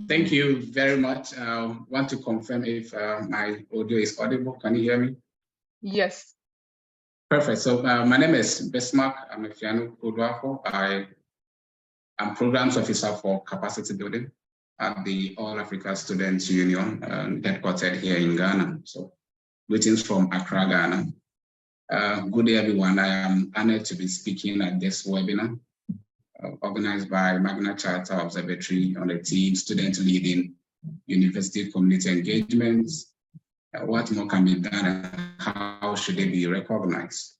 Thank you very much. I want to confirm if my audio is audible. Can you hear me? Yes. Perfect. So my name is Bismarck Amefiano Kodwafo. I am Programs Officer for Capacity Building at the All Africa Students Union, headquartered here in Ghana. So greetings from Accra, Ghana. Good day, everyone. I am honored to be speaking at this webinar organized by Magna Charta Observatory on the team Student Leading University Community Engagements. What more can be done and how should they be recognized?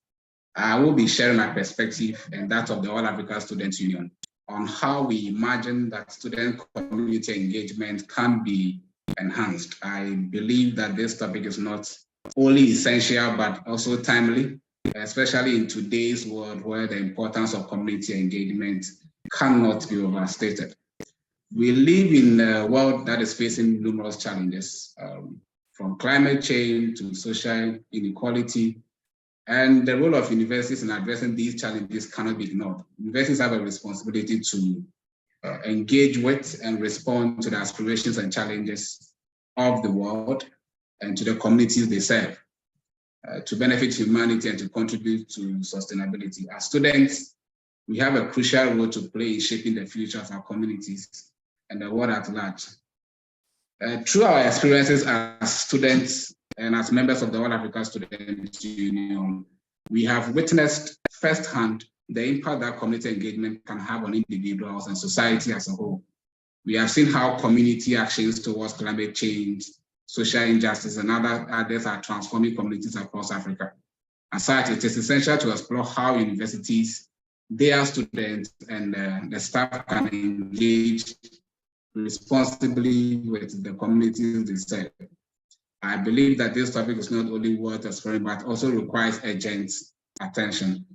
I will be sharing my perspective and that of the All Africa Students Union on how we imagine that student community engagement can be enhanced. I believe that this topic is not only essential, but also timely, especially in today's world where the importance of community engagement cannot be overstated. We live in a world that is facing numerous challenges, from climate change to social inequality, and the role of universities in addressing these challenges cannot be ignored. Universities have a responsibility to engage with and respond to the aspirations and challenges of the world and to the communities they serve, to benefit humanity and to contribute to sustainability. As students, we have a crucial role to play in shaping the future of our communities and the world at large. Through our experiences as students and as members of the All Africa Students Union, we have witnessed firsthand the impact that community engagement can have on individuals and society as a whole. We have seen how community actions towards climate change, social injustice, and others are transforming communities across Africa. As such, it is essential to explore how universities, their students, and the staff can engage responsibly with the communities they serve. I believe that this topic is not only worth exploring, but also requires urgent attention.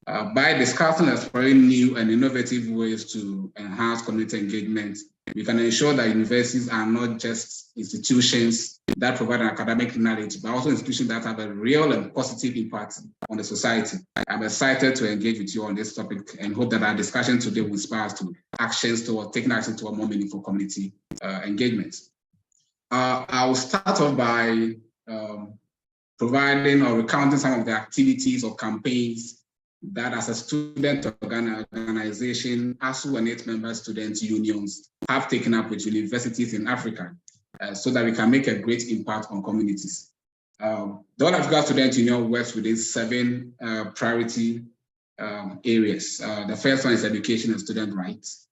By discussing and exploring new and innovative ways to enhance community engagement, we can ensure that universities are not just institutions that provide academic knowledge, but also institutions that have a real and positive impact on the society. I'm excited to engage with you on this topic and hope that our discussion today will inspire us to taking action toward more meaningful community engagement. I will start off by providing or recounting some of the activities or campaigns that as a student organization, ASU and 8 member student unions have taken up with universities in Africa so that we can make a great impact on communities. The All Africa Student Union works within 7 priority areas. The first one is education and student rights.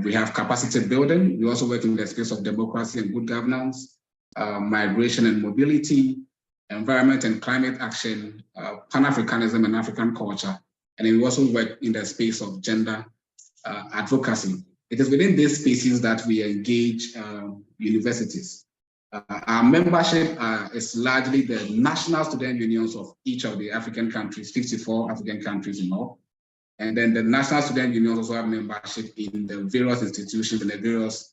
We have capacity building. We also work in the space of democracy and good governance, migration and mobility, environment and climate action, Pan-Africanism and African culture, and then we also work in the space of gender advocacy. It is within these spaces that we engage universities. Our membership is largely the national student unions of each of the African countries, 54 African countries in all. And then the national student unions also have membership in the various institutions and the various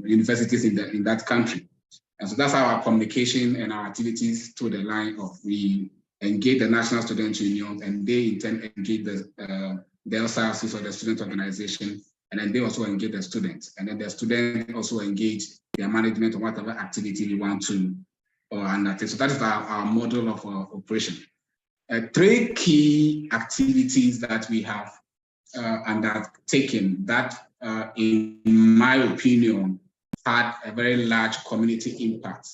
universities in that country. And so that's how our communication and our activities to the line of we engage the National Student Union and they in turn engage the LSRCs or the student organization, and then they also engage the students. And then the students also engage their management or whatever activity we want to undertake. So that is our model of operation. 3 key activities that we have undertaken that, in my opinion, had a very large community impact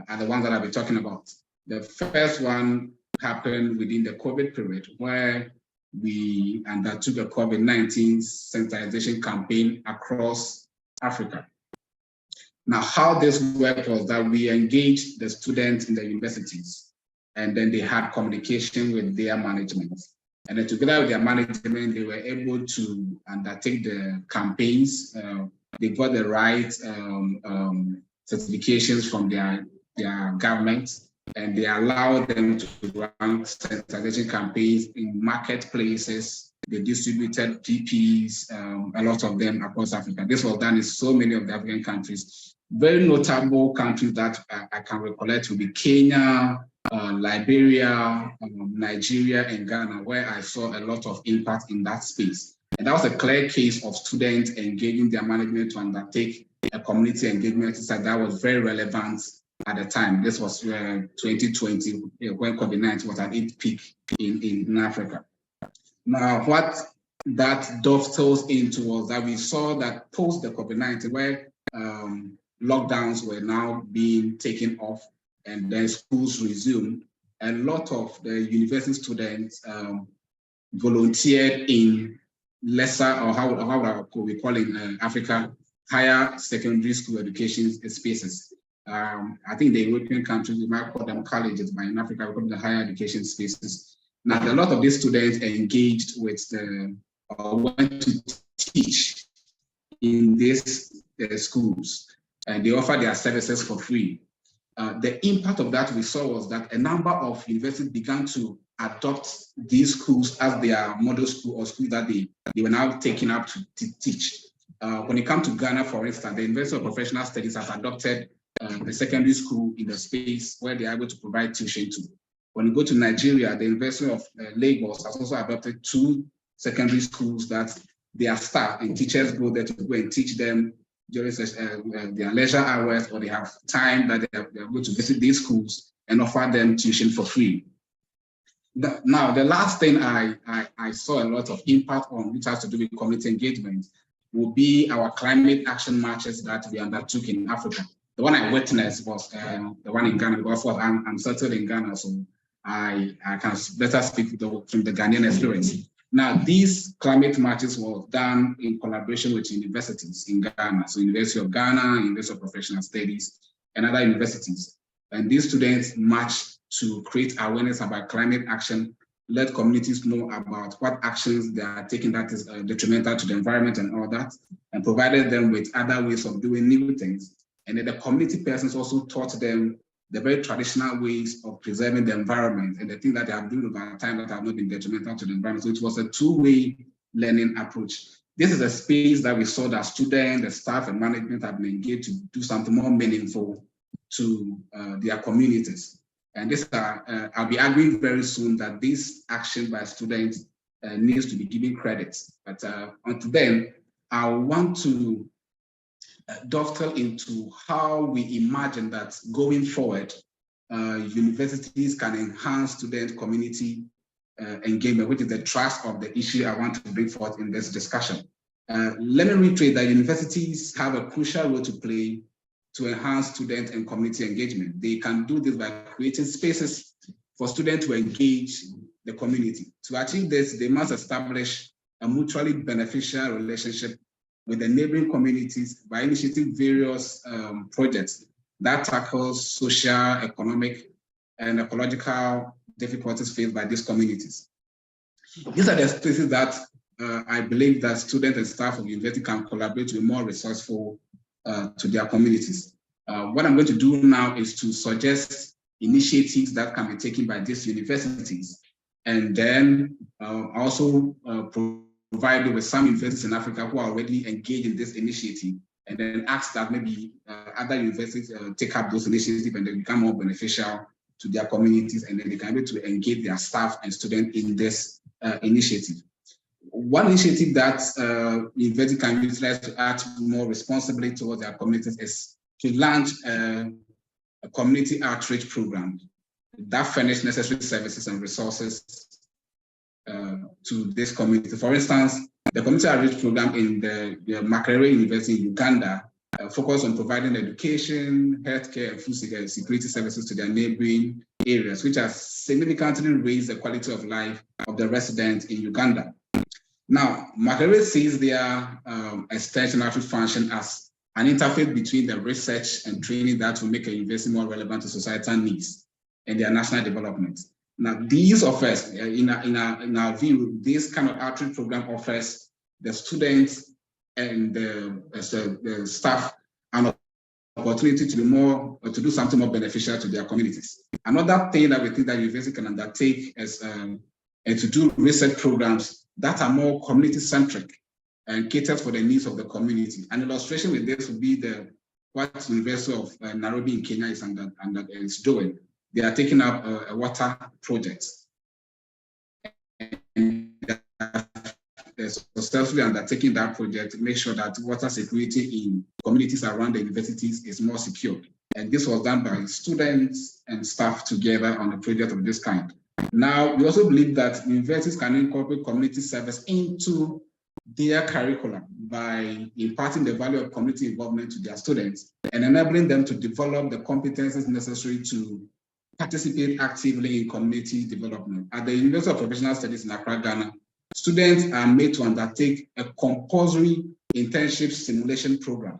are the ones that I'll be talking about. The first one happened within the COVID period, where we undertook a COVID-19 sensitization campaign across Africa. Now, how this worked was that we engaged the students in the universities, and then they had communication with their management. And then together with their management, they were able to undertake the campaigns. They got the right certifications from their government, and they allowed them to run sensitization campaigns in marketplaces. They distributed PPs, a lot of them across Africa. This was done in so many of the African countries. Very notable countries that I can recollect will be Kenya, Liberia, Nigeria, and Ghana, where I saw a lot of impact in that space. And that was a clear case of students engaging their management to undertake a community engagement exercise that was very relevant at the time. This was 2020, when COVID-19 was at its peak in Africa. Now, what that dovetails into was that we saw that post the COVID-19, where lockdowns were now being taken off and then schools resumed, a lot of the university students volunteered in lesser, or how we call it Africa, higher secondary school education spaces. I think the European countries, we might call them colleges, but in Africa, we call them the higher education spaces. Now, a lot of these students engaged with went to teach in these schools, and they offer their services for free. The impact of that we saw was that a number of universities began to adopt these schools as their model school or school that they were now taking up to teach. when it comes to Ghana, for instance, the University of Professional Studies has adopted a secondary school in the space where they are able to provide tuition to. When you go to Nigeria, the University of Lagos has also adopted 2 secondary schools that their staff and teachers go there to go and teach them during their leisure hours, or they have time that they are going to visit these schools and offer them tuition for free. Now, the last thing I saw a lot of impact on, which has to do with community engagement, will be our climate action marches that we undertook in Africa. The one I witnessed was the one in Ghana, because I'm settled in Ghana, so I can better speak from the Ghanaian experience. Now, these climate marches were done in collaboration with universities in Ghana, so University of Ghana, University of Professional Studies, and other universities. And these students marched to create awareness about climate action, let communities know about what actions they are taking that is detrimental to the environment and all that, and provided them with other ways of doing new things. And then the community persons also taught them the very traditional ways of preserving the environment and the things that they have done over time that have not been detrimental to the environment. So it was a two-way learning approach. This is a space that we saw that students, the staff, and management have been engaged to do something more meaningful to their communities. And this, I'll be arguing very soon that this action by students needs to be given credit. But until then, I want to dovetail into how we imagine that going forward, universities can enhance student community engagement, which is the thrust of the issue I want to bring forth in this discussion. Let me reiterate that universities have a crucial role to play to enhance student and community engagement. They can do this by creating spaces for students to engage the community. To achieve this, they must establish a mutually beneficial relationship with the neighboring communities by initiating various projects that tackles social, economic, and ecological difficulties faced by these communities. These are the spaces that I believe that students and staff of the university can collaborate to be more resourceful to their communities. What I'm going to do now is to suggest initiatives that can be taken by these universities, and then also provide you with some universities in Africa who are already engaged in this initiative, and then ask that maybe other universities take up those initiatives and they become more beneficial to their communities, and then they can be able to engage their staff and students in this initiative. One initiative that university can utilize to act more responsibly towards their communities is to launch a community outreach program that furnish necessary services and resources to this community. For instance, the community outreach program in the Makerere University in Uganda focus on providing education, healthcare, and food security services to their neighboring areas, which has significantly raised the quality of life of the residents in Uganda. Now, Makerere sees their extension outreach function as an interface between the research and training that will make a university more relevant to societal needs and their national development. Now, these offers, in our view, this kind of outreach program offers the students and the staff an opportunity to be more, to do something more beneficial to their communities. Another thing that we think that university can undertake is to do research programs that are more community-centric and caters for the needs of the community. An illustration with this would be what the University of Nairobi in Kenya is doing. They are taking up a water project. And they're successfully undertaking that project to make sure that water security in communities around the universities is more secure. And this was done by students and staff together on a project of this kind. Now, we also believe that universities can incorporate community service into their curriculum by imparting the value of community involvement to their students and enabling them to develop the competencies necessary to participate actively in community development. At the University of Professional Studies in Accra, Ghana, students are made to undertake a compulsory internship simulation program.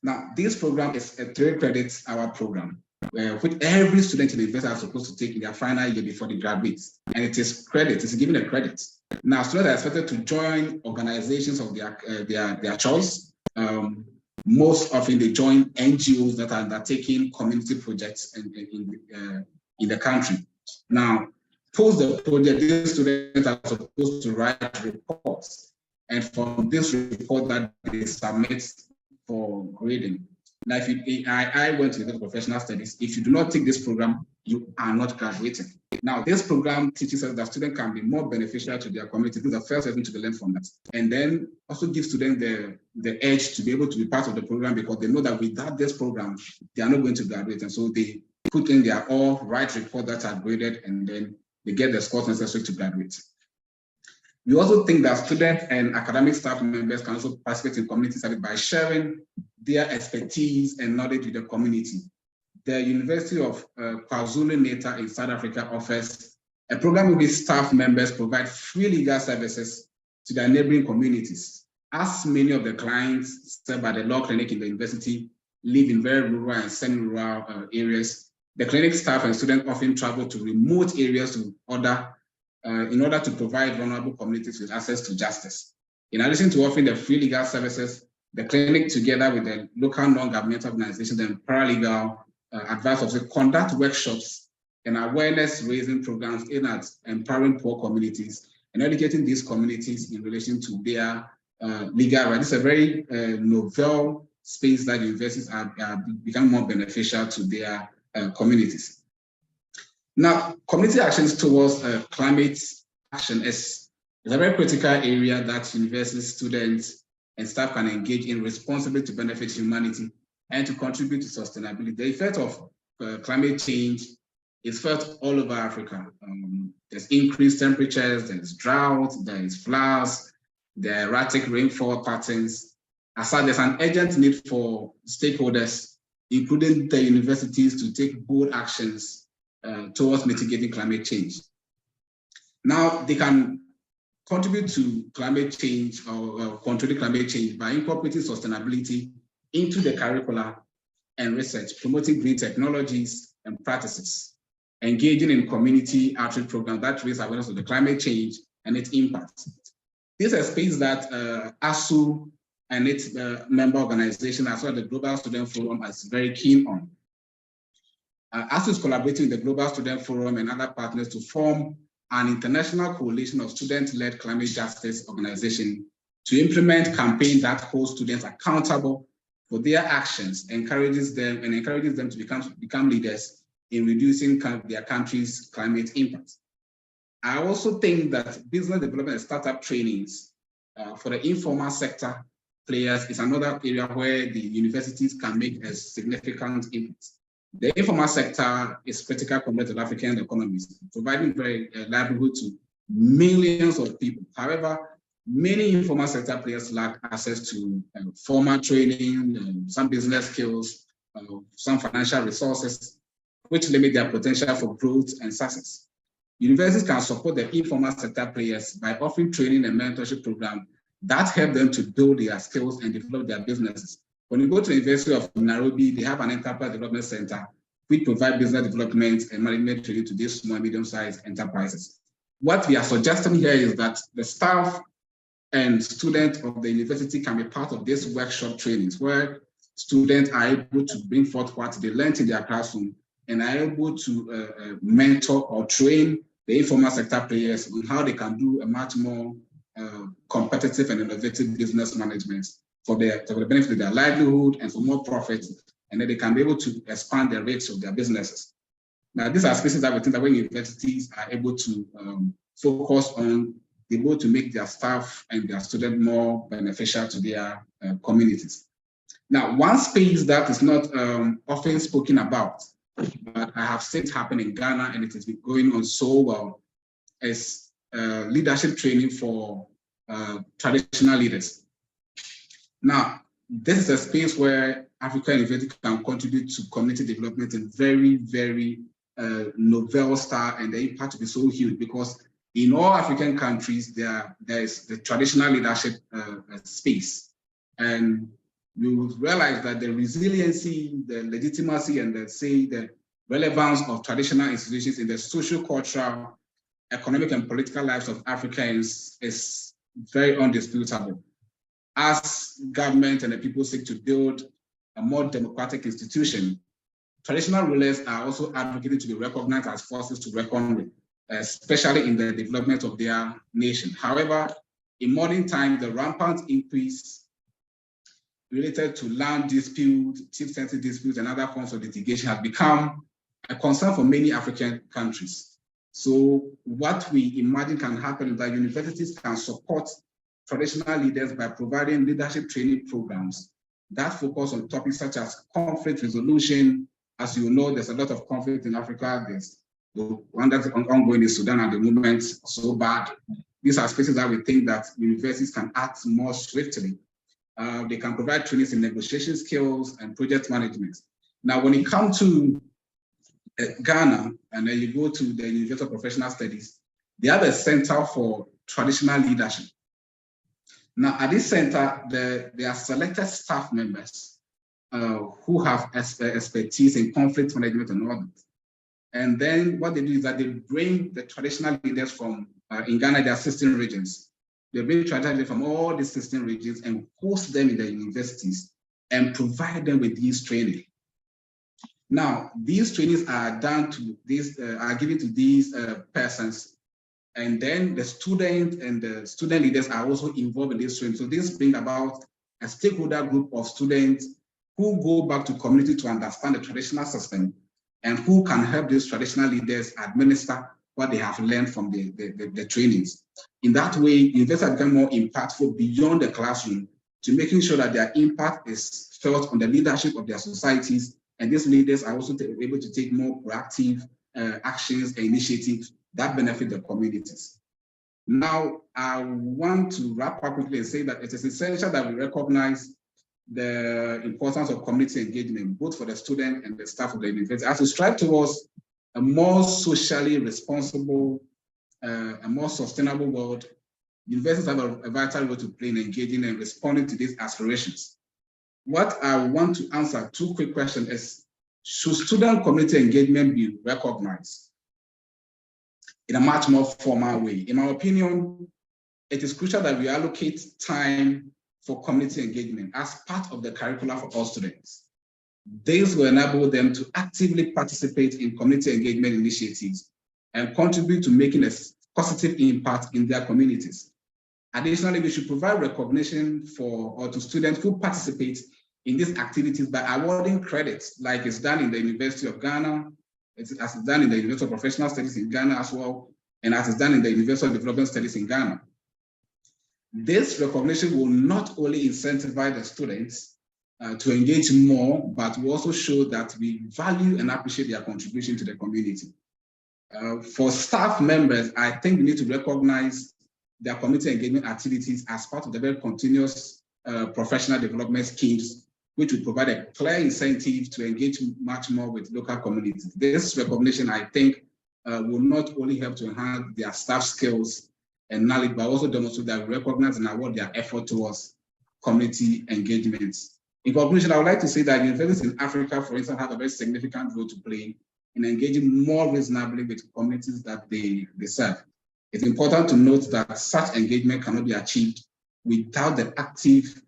Now, this program is a 3-credit-hour program, which every student in the university is supposed to take in their final year before they graduate. And it is credit, it's given a credit. Now, students are expected to join organizations of their choice. Most often they join NGOs that are undertaking community projects in the country. Now, post the project, these students are supposed to write reports and from this report that they submit for grading. Now, if I went to the professional studies, if you do not take this program, you are not graduating. Now, this program teaches us that students can be more beneficial to their community. This is the first thing to learn from that. And then also give students the edge to be able to be part of the program, because they know that without this program, they are not going to graduate. And so they put in their all right report that are graded, and then they get the scores necessary to graduate. We also think that students and academic staff members can also participate in community service by sharing their expertise and knowledge with the community. The University of KwaZulu-Natal in South Africa offers a program in which staff members provide free legal services to their neighboring communities. As many of the clients served by the law clinic in the university live in very rural and semi-rural areas, the clinic staff and students often travel to remote areas in order to provide vulnerable communities with access to justice. In addition to offering the free legal services, the clinic, together with the local non-governmental organizations and paralegal advice officers, conduct workshops and awareness-raising programs aimed at empowering poor communities and educating these communities in relation to their legal rights. It's a very novel space that universities are becoming more beneficial to their communities. Now, community actions towards climate action is a very critical area that university students and staff can engage in responsibly to benefit humanity and to contribute to sustainability. The effect of climate change is felt all over Africa. There's increased temperatures, there's drought, there is floods, there are erratic rainfall patterns. As such, there's an urgent need for stakeholders, including the universities, to take bold actions towards mitigating climate change. Now, they can contribute to climate change or controlling climate change by incorporating sustainability into the curricula and research, promoting green technologies and practices, engaging in community outreach programs that raise awareness of the climate change and its impact. This is a space that ASU and its member organization, as well as the Global Student Forum, is very keen on. ASU is collaborating with the Global Student Forum and other partners to form an international coalition of student-led climate justice organization to implement campaigns that hold students accountable for their actions, encourages them to become leaders in reducing their country's climate impact. I also think that business development and startup trainings for the informal sector players is another area where the universities can make a significant impact. The informal sector is critical compared to the African economies, providing very livelihood to millions of people. However, many informal sector players lack access to formal training, some business skills, some financial resources, which limit their potential for growth and success. Universities can support the informal sector players by offering training and mentorship programs that help them to build their skills and develop their businesses. When you go to the University of Nairobi, they have an enterprise development center which provide business development and management training to these small and medium-sized enterprises. What we are suggesting here is that the staff and students of the university can be part of these workshop trainings where students are able to bring forth what they learned in their classroom and are able to mentor or train the informal sector players on how they can do a much more competitive and innovative business management for the benefit of their livelihood and for more profit, and then they can be able to expand the rates of their businesses. Now, these are spaces that we think that when universities are able to focus on, they're able to make their staff and their students more beneficial to their communities. Now, one space that is not often spoken about, but I have seen it happen in Ghana and it has been going on so well, is leadership training for traditional leaders. Now, this is a space where African universities can contribute to community development in very, very novel style, and the impact will be so huge because in all African countries, there is the traditional leadership space. And we will realize that the resiliency, the legitimacy, and the relevance of traditional institutions in the social, cultural, economic, and political lives of Africans is very undisputable. As government and the people seek to build a more democratic institution, traditional rulers are also advocating to be recognized as forces to reckon with, especially in the development of their nation. However, in modern times, the rampant increase related to land disputes, chieftaincy disputes, and other forms of litigation has become a concern for many African countries. So what we imagine can happen is that universities can support traditional leaders by providing leadership training programs that focus on topics such as conflict resolution. As you know, there's a lot of conflict in Africa. There's the one that's ongoing in Sudan at the moment, so bad. These are spaces that we think that universities can act more swiftly. They can provide trainings in negotiation skills and project management. Now, when it comes to Ghana, and then you go to the University of Professional Studies, they have a Center for Traditional Leadership. Now, at this center, there are selected staff members who have expertise in conflict management and all that. And then what they do is that they bring the traditional leaders from, in Ghana, there are 16 regions. They bring traditional leaders from all these 16 regions and host them in the universities and provide them with these training. Now, these trainings are done to these, are given to these persons, and then the student and the student leaders are also involved in this training. So this brings about a stakeholder group of students who go back to community to understand the traditional system and who can help these traditional leaders administer what they have learned from the trainings. In that way, universities become more impactful beyond the classroom to making sure that their impact is felt on the leadership of their societies. And these leaders are also able to take more proactive actions and initiatives that benefit the communities. Now, I want to wrap up quickly and say that it is essential that we recognize the importance of community engagement, both for the student and the staff of the university, as we strive towards a more socially responsible, a more sustainable world. Universities have a vital role to play in engaging and responding to these aspirations. What I want to answer, two quick questions is, should student community engagement be recognized in a much more formal way? In my opinion, it is crucial that we allocate time for community engagement as part of the curricula for all students. This will enable them to actively participate in community engagement initiatives and contribute to making a positive impact in their communities. Additionally, we should provide recognition to students who participate in these activities by awarding credits, like it's done in the University of Ghana, as it's done in the University of Professional Studies in Ghana as well, and as it's done in the University of Development Studies in Ghana. This recognition will not only incentivize the students to engage more, but will also show that we value and appreciate their contribution to the community. For staff members, I think we need to recognize their community engagement activities as part of the very continuous professional development schemes, which will provide a clear incentive to engage much more with local communities. This recognition, I think, will not only help to enhance their staff skills and knowledge, but also demonstrate that we recognize and award their effort towards community engagement. In conclusion, I would like to say that universities in Africa, for instance, have a very significant role to play in engaging more reasonably with communities that they serve. It's important to note that such engagement cannot be achieved without the active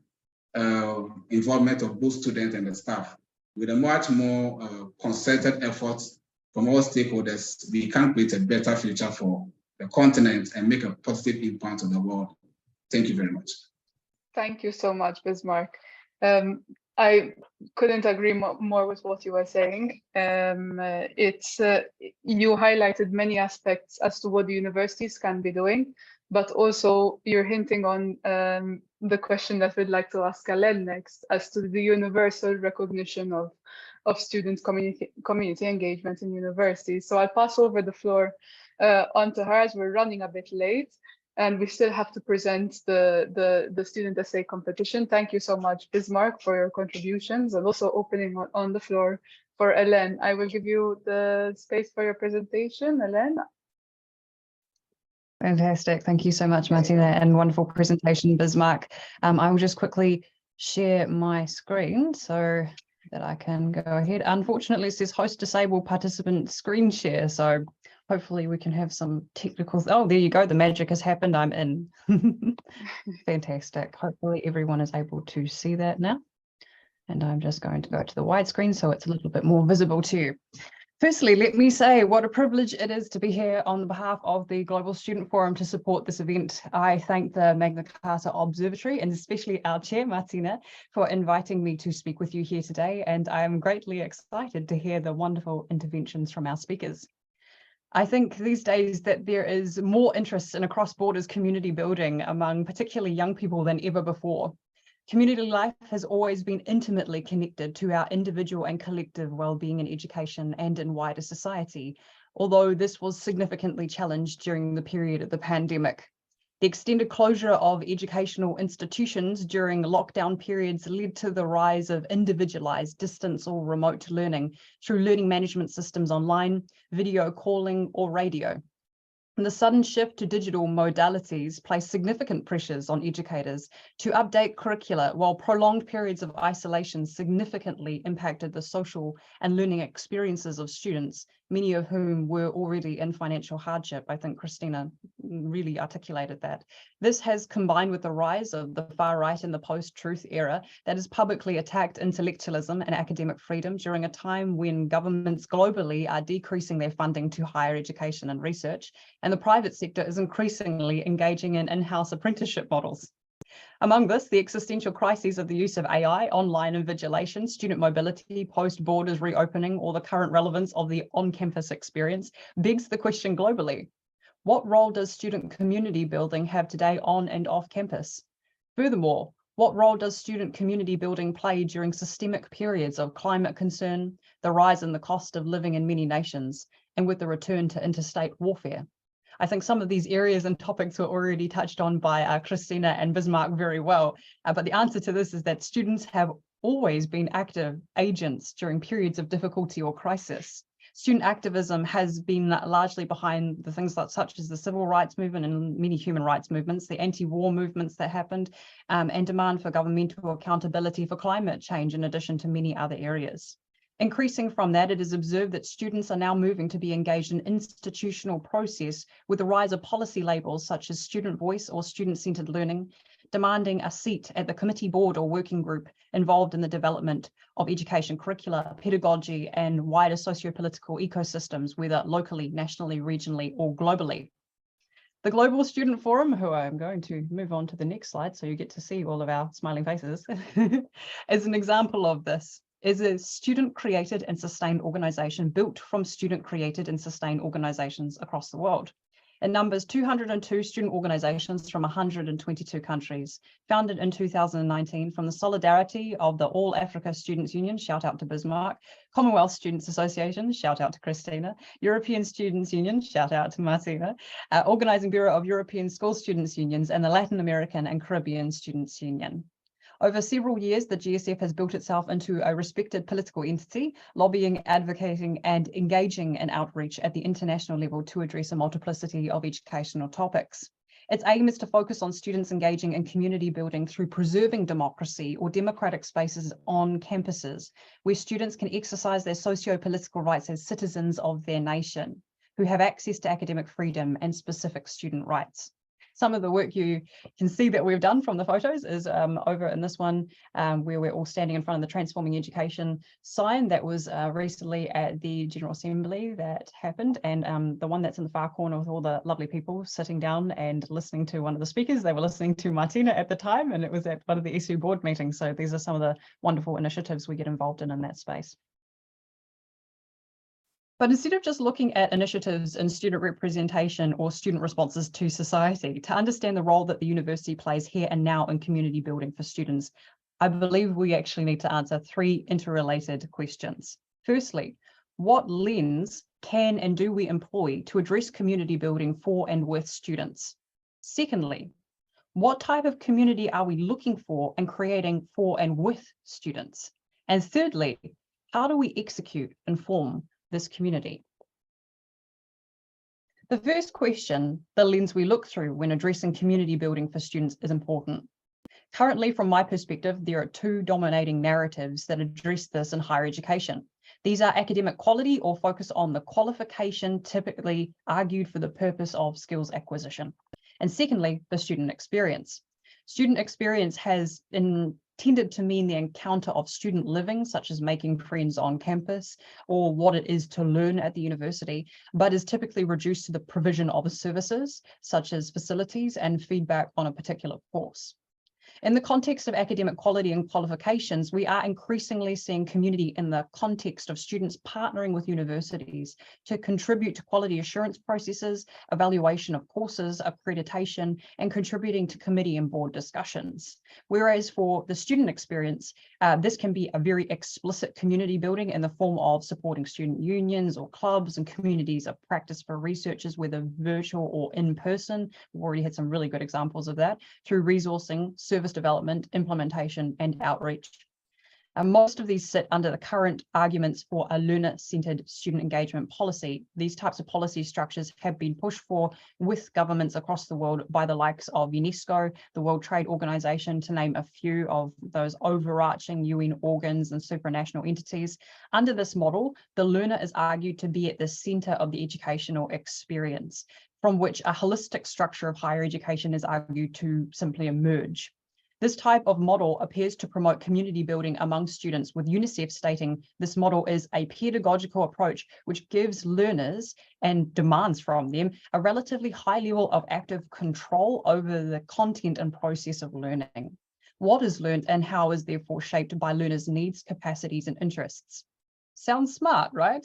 involvement of both students and the staff. With a much more concerted effort from all stakeholders, we can create a better future for the continent and make a positive impact on the world. Thank you very much. Thank you so much, Bismarck. I couldn't agree more with what you were saying. You highlighted many aspects as to what the universities can be doing, but also you're hinting on the question that we'd like to ask Alain next, as to the universal recognition of student community engagement in universities. So I'll pass over the floor on to her, as we're running a bit late and we still have to present the student essay competition. Thank you so much, Bismarck, for your contributions, and also opening on the floor for Alain. I will give you the space for your presentation, Alain. Fantastic. Thank you so much, Martina, and wonderful presentation, Bismarck. I will just quickly share my screen so that I can go ahead. Unfortunately, it says host disabled participant screen share, so hopefully we can have some technical. Oh, there you go. The magic has happened. I'm in. Fantastic. Hopefully everyone is able to see that now. And I'm just going to go to the widescreen so it's a little bit more visible to you. Firstly, let me say what a privilege it is to be here on behalf of the Global Student Forum to support this event. I thank the Magna Carta Observatory and especially our chair, Martina, for inviting me to speak with you here today, and I am greatly excited to hear the wonderful interventions from our speakers. I think these days that there is more interest in across borders community building among particularly young people than ever before. Community life has always been intimately connected to our individual and collective well-being in education and in wider society, although this was significantly challenged during the period of the pandemic. The extended closure of educational institutions during lockdown periods led to the rise of individualized distance or remote learning through learning management systems online, video calling, or radio. And the sudden shift to digital modalities placed significant pressures on educators to update curricula, while prolonged periods of isolation significantly impacted the social and learning experiences of students, many of whom were already in financial hardship. I think Christina really articulated that. This has combined with the rise of the far right in the post-truth era that has publicly attacked intellectualism and academic freedom during a time when governments globally are decreasing their funding to higher education and research, and the private sector is increasingly engaging in in-house apprenticeship models. Among this, the existential crises of the use of AI, online invigilation, student mobility, post-borders reopening, or the current relevance of the on-campus experience begs the question globally: what role does student community building have today on and off campus? Furthermore, what role does student community building play during systemic periods of climate concern, the rise in the cost of living in many nations, and with the return to interstate warfare? I think some of these areas and topics were already touched on by Christina and Bismarck very well, but the answer to this is that students have always been active agents during periods of difficulty or crisis. Student activism has been largely behind the things such as the civil rights movement and many human rights movements, the anti-war movements that happened, and demand for governmental accountability for climate change, in addition to many other areas. Increasing from that, it is observed that students are now moving to be engaged in institutional process with the rise of policy labels such as student voice or student-centered learning, demanding a seat at the committee, board, or working group involved in the development of education curricula, pedagogy, and wider socio-political ecosystems, whether locally, nationally, regionally, or globally. The Global Student Forum, who I'm going to move on to the next slide so you get to see all of our smiling faces, is an example of this. Is a student-created and sustained organisation built from student-created and sustained organisations across the world. It numbers 202 student organisations from 122 countries, founded in 2019 from the solidarity of the All Africa Students Union, shout out to Bismarck, Commonwealth Students Association, shout out to Christina, European Students Union, shout out to Martina, Organising Bureau of European School Students Unions, and the Latin American and Caribbean Students Union. Over several years, the GSF has built itself into a respected political entity, lobbying, advocating, and engaging in outreach at the international level to address a multiplicity of educational topics. Its aim is to focus on students engaging in community building through preserving democracy or democratic spaces on campuses, where students can exercise their socio-political rights as citizens of their nation, who have access to academic freedom and specific student rights. Some of the work you can see that we've done from the photos is over in this one, where we're all standing in front of the Transforming Education sign that was recently at the General Assembly that happened, and the one that's in the far corner with all the lovely people sitting down and listening to one of the speakers. They were listening to Martina at the time, and it was at one of the ESU board meetings. So these are some of the wonderful initiatives we get involved in that space. But instead of just looking at initiatives in student representation or student responses to society, to understand the role that the university plays here and now in community building for students, I believe we actually need to answer three interrelated questions. Firstly, what lens can and do we employ to address community building for and with students? Secondly, what type of community are we looking for and creating for and with students? And thirdly, how do we execute and form this community? The first question, the lens we look through when addressing community building for students, is important. Currently, from my perspective, there are two dominating narratives that address this in higher education. These are academic quality or focus on the qualification typically argued for the purpose of skills acquisition. And secondly, the student experience. Student experience has, in tended to mean the encounter of student living, such as making friends on campus, or what it is to learn at the university, but is typically reduced to the provision of services, such as facilities and feedback on a particular course. In the context of academic quality and qualifications, we are increasingly seeing community in the context of students partnering with universities to contribute to quality assurance processes, evaluation of courses, accreditation, and contributing to committee and board discussions. Whereas for the student experience, this can be a very explicit community building in the form of supporting student unions or clubs and communities of practice for researchers, whether virtual or in person. We've already had some really good examples of that, through resourcing, service development, implementation, and outreach. Most of these sit under the current arguments for a learner-centered student engagement policy. These types of policy structures have been pushed for with governments across the world by the likes of UNESCO, the World Trade Organization, to name a few of those overarching UN organs and supranational entities. Under this model, the learner is argued to be at the center of the educational experience, from which a holistic structure of higher education is argued to simply emerge. This type of model appears to promote community building among students, with UNICEF stating this model is a pedagogical approach which gives learners and demands from them a relatively high level of active control over the content and process of learning. What is learned and how is therefore shaped by learners' needs, capacities, and interests. Sounds smart, right?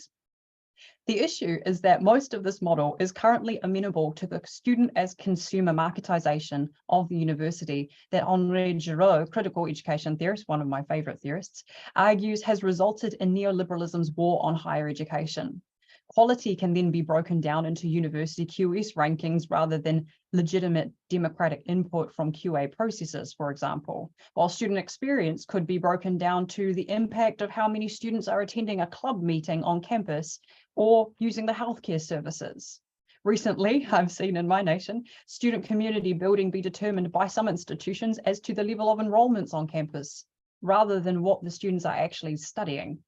The issue is that most of this model is currently amenable to the student as consumer marketization of the university that Henri Giraud, critical education theorist, one of my favorite theorists, argues has resulted in neoliberalism's war on higher education. Quality can then be broken down into university QS rankings rather than legitimate democratic input from QA processes, for example, while student experience could be broken down to the impact of how many students are attending a club meeting on campus or using the healthcare services. Recently, I've seen in my nation, student community building be determined by some institutions as to the level of enrollments on campus, rather than what the students are actually studying.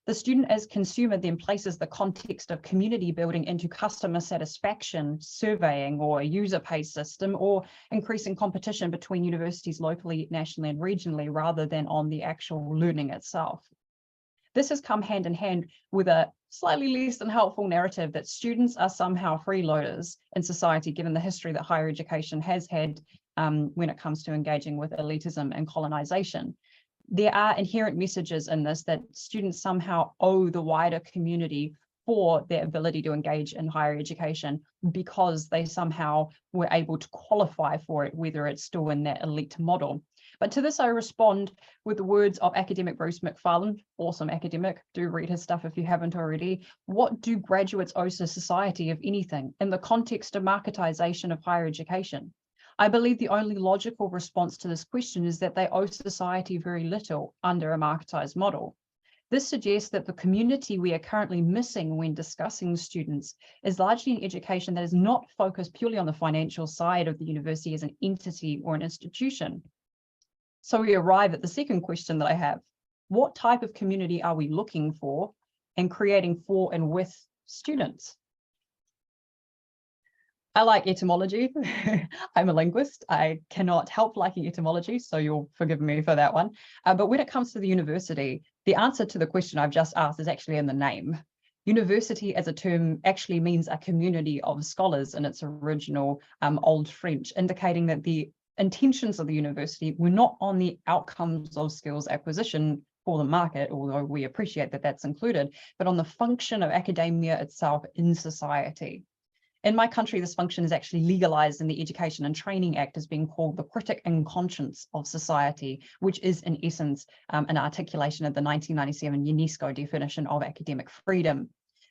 The student as consumer then places the context of community building into customer satisfaction, surveying, or a user pay system, or increasing competition between universities locally, nationally, and regionally, rather than on the actual learning itself. This has come hand in hand with a slightly less than helpful narrative that students are somehow freeloaders in society, given the history that higher education has had when it comes to engaging with elitism and colonization. There are inherent messages in this that students somehow owe the wider community for their ability to engage in higher education because they somehow were able to qualify for it, whether it's still in that elite model. But to this, I respond with the words of academic Bruce McFarlane, awesome academic, do read his stuff if you haven't already. What do graduates owe to society, if anything, in the context of marketization of higher education? I believe the only logical response to this question is that they owe society very little under a marketized model. This suggests that the community we are currently missing when discussing students is largely an education that is not focused purely on the financial side of the university as an entity or an institution. So we arrive at the second question that I have. What type of community are we looking for and creating for and with students? I like etymology. I'm a linguist. I cannot help liking etymology, so you'll forgive me for that one. But when it comes to the university, the answer to the question I've just asked is actually in the name. University as a term actually means a community of scholars in its original Old French, indicating that the intentions of the university were not on the outcomes of skills acquisition for the market, although we appreciate that that's included, but on the function of academia itself in society. In my country, this function is actually legalized in the Education and Training Act as being called the critic and conscience of society, which is in essence an articulation of the 1997 UNESCO definition of academic freedom.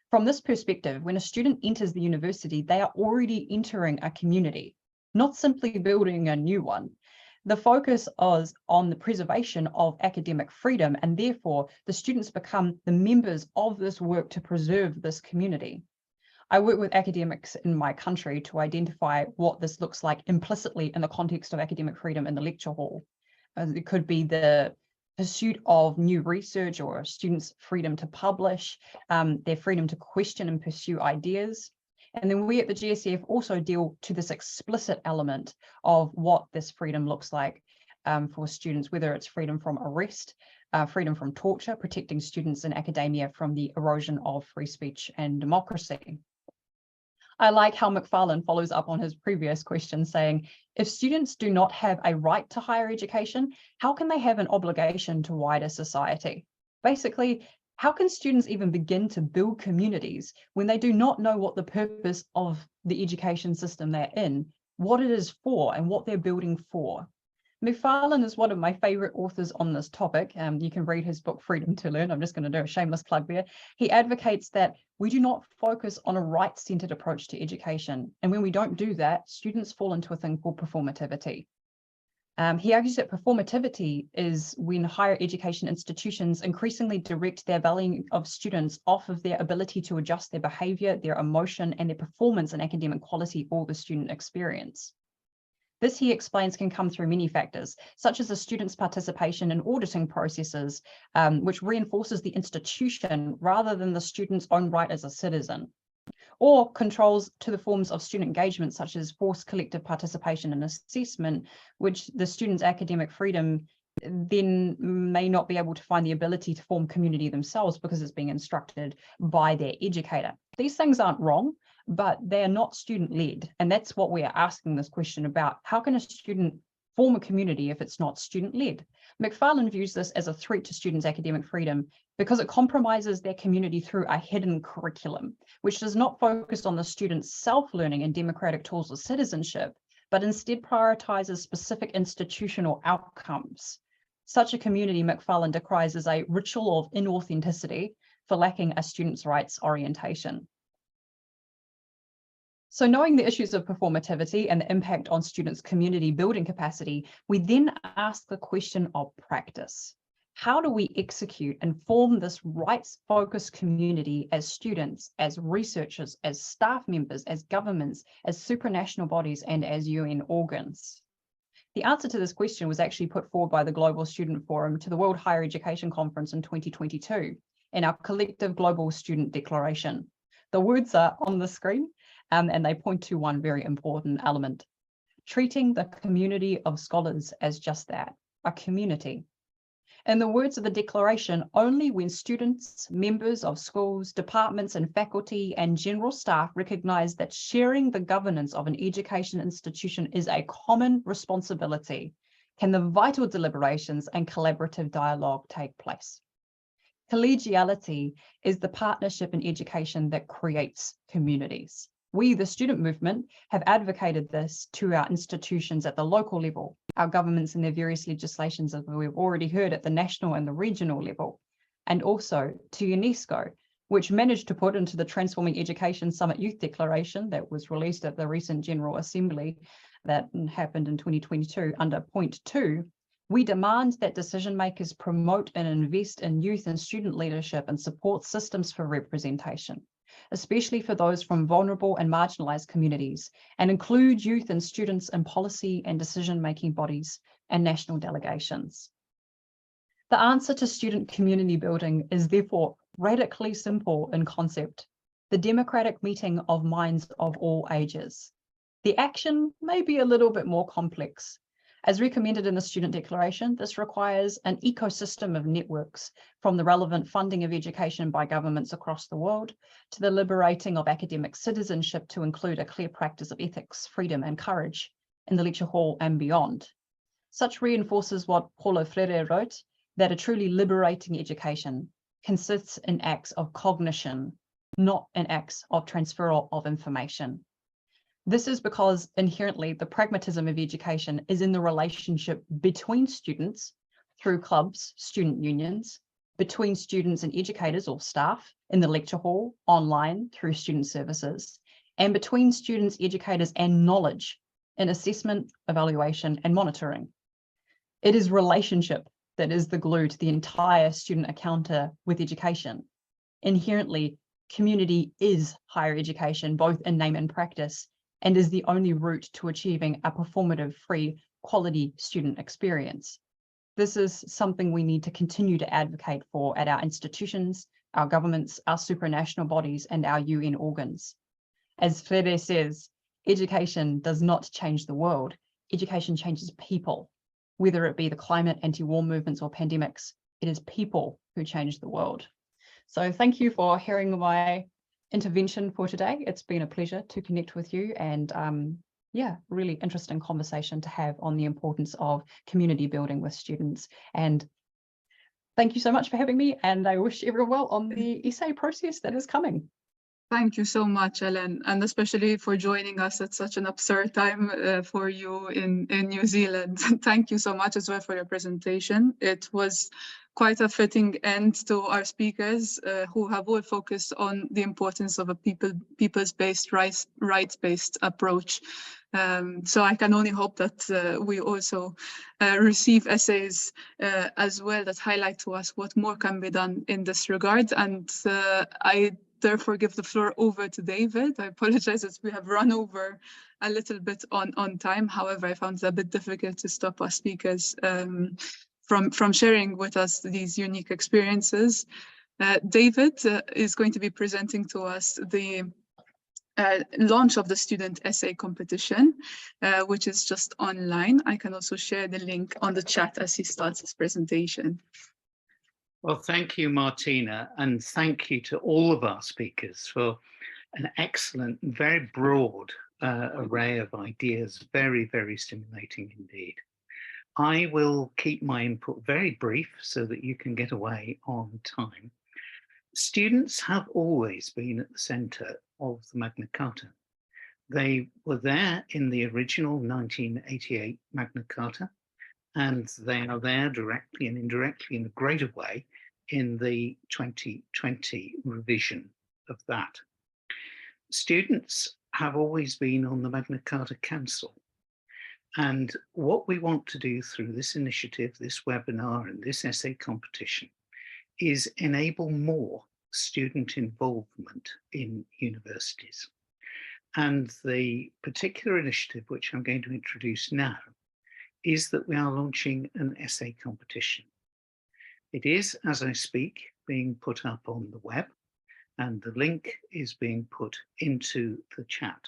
From this perspective, when a student enters the university, they are already entering a community, not simply building a new one. The focus is on the preservation of academic freedom, and therefore the students become the members of this work to preserve this community. I work with academics in my country to identify what this looks like implicitly in the context of academic freedom in the lecture hall. It could be the pursuit of new research or students' freedom to publish, their freedom to question and pursue ideas. And then we at the GSF also deal to this explicit element of what this freedom looks like. for students, whether it's freedom from arrest, freedom from torture, protecting students in academia from the erosion of free speech and democracy. I like how Macfarlane follows up on his previous question saying, if students do not have a right to higher education, how can they have an obligation to wider society? Basically, how can students even begin to build communities when they do not know what the purpose of the education system they're in, what it is for, and what they're building for? Macfarlane is one of my favorite authors on this topic. You can read his book, Freedom to Learn. I'm just going to do a shameless plug there. He advocates that we do not focus on a right-centered approach to education. And when we don't do that, students fall into a thing called performativity. He argues that performativity is when higher education institutions increasingly direct their valuing of students off of their ability to adjust their behavior, their emotion, and their performance and academic quality or the student experience. This, he explains, can come through many factors, such as the student's participation in auditing processes, which reinforces the institution rather than the student's own right as a citizen, or controls to the forms of student engagement, such as forced collective participation in assessment, which the student's academic freedom then may not be able to find the ability to form community themselves because it's being instructed by their educator. These things aren't wrong, but they are not student-led. And that's what we are asking this question about. How can a student form a community if it's not student-led? Macfarlane views this as a threat to students' academic freedom because it compromises their community through a hidden curriculum, which does not focus on the student's self-learning and democratic tools of citizenship, but instead prioritizes specific institutional outcomes. Such a community, Macfarlane decries as a ritual of inauthenticity for lacking a student's rights orientation. So knowing the issues of performativity and the impact on students' community building capacity, we then ask the question of practice. How do we execute and form this rights-focused community as students, as researchers, as staff members, as governments, as supranational bodies, and as UN organs? The answer to this question was actually put forward by the Global Student Forum to the World Higher Education Conference in 2022 in our collective Global Student Declaration. The words are on the screen, and they point to one very important element: treating the community of scholars as just that, a community. In the words of the declaration, only when students, members of schools, departments and faculty and general staff recognize that sharing the governance of an education institution is a common responsibility can the vital deliberations and collaborative dialogue take place. Collegiality is the partnership in education that creates communities. We, the student movement, have advocated this to our institutions at the local level, our governments and their various legislations, as we've already heard, at the national and the regional level, and also to UNESCO, which managed to put into the Transforming Education Summit Youth Declaration that was released at the recent General Assembly that happened in 2022 under point 2, we demand that decision makers promote and invest in youth and student leadership and support systems for representation, especially for those from vulnerable and marginalized communities, and include youth and students in policy and decision-making bodies and national delegations. The answer to student community building is therefore radically simple in concept: the democratic meeting of minds of all ages. The action may be a little bit more complex. As recommended in the Student Declaration, this requires an ecosystem of networks, from the relevant funding of education by governments across the world to the liberating of academic citizenship to include a clear practice of ethics, freedom and courage in the lecture hall and beyond. Such reinforces what Paulo Freire wrote, that a truly liberating education consists in acts of cognition, not in acts of transferal of information. This is because inherently the pragmatism of education is in the relationship between students through clubs, student unions, between students and educators or staff in the lecture hall, online through student services, and between students, educators and knowledge in assessment, evaluation and monitoring. It is relationship that is the glue to the entire student encounter with education. Inherently, community is higher education, both in name and practice, and is the only route to achieving a performative, free, quality student experience. This is something we need to continue to advocate for at our institutions, our governments, our supranational bodies, and our UN organs. As Freire says, education does not change the world, education changes people. whether it be the climate, anti-war movements, or pandemics. It is people who change the world. So thank you for hearing my intervention for today. It's been a pleasure to connect with you, and yeah, really interesting conversation to have on the importance of community building with students. And thank you so much for having me, and I wish everyone well on the essay process that is coming. Thank you so much, Ellen, and especially for joining us at such an absurd time for you in New Zealand. Thank you so much as well for your presentation. It was quite a fitting end to our speakers who have all focused on the importance of a peoples-based, rights-based approach. So I can only hope that we also receive essays as well that highlight to us what more can be done in this regard. And I therefore give the floor over to David. I apologize that we have run over a little bit on time. However, I found it a bit difficult to stop our speakers from sharing with us these unique experiences. David is going to be presenting to us the launch of the student essay competition, which is just online. I can also share the link on the chat as he starts his presentation. Well, thank you, Martina, and thank you to all of our speakers for an excellent, very broad array of ideas, very, very stimulating indeed. I will keep my input very brief so that you can get away on time. Students have always been at the centre of the Magna Carta. They were there in the original 1988 Magna Carta, and they are there directly and indirectly in a greater way in the 2020 revision of that. Students have always been on the Magna Carta Council, and what we want to do through this initiative, this webinar and this essay competition is enable more student involvement in universities. And the particular initiative which I'm going to introduce now is that we are launching an essay competition. It is, as I speak, being put up on the web, and the link is being put into the chat.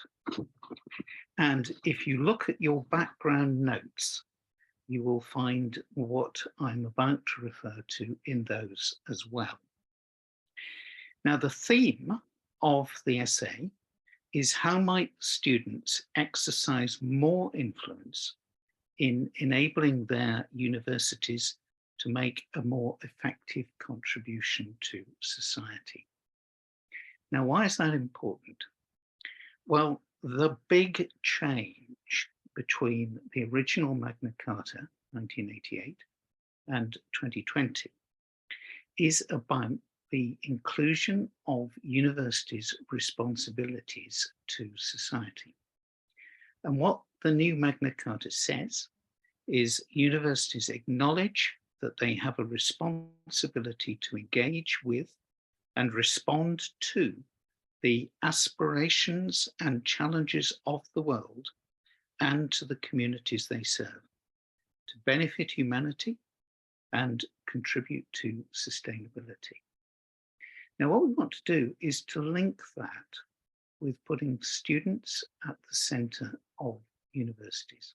And if you look at your background notes, you will find what I'm about to refer to in those as well. Now, the theme of the essay is how might students exercise more influence in enabling their universities to make a more effective contribution to society. Now, why is that important? Well, the big change between the original Magna Carta, 1988, and 2020 is about the inclusion of universities' responsibilities to society. And what the new Magna Carta says is universities acknowledge that they have a responsibility to engage with and respond to the aspirations and challenges of the world and to the communities they serve, to benefit humanity and contribute to sustainability. Now, what we want to do is to link that with putting students at the centre of universities.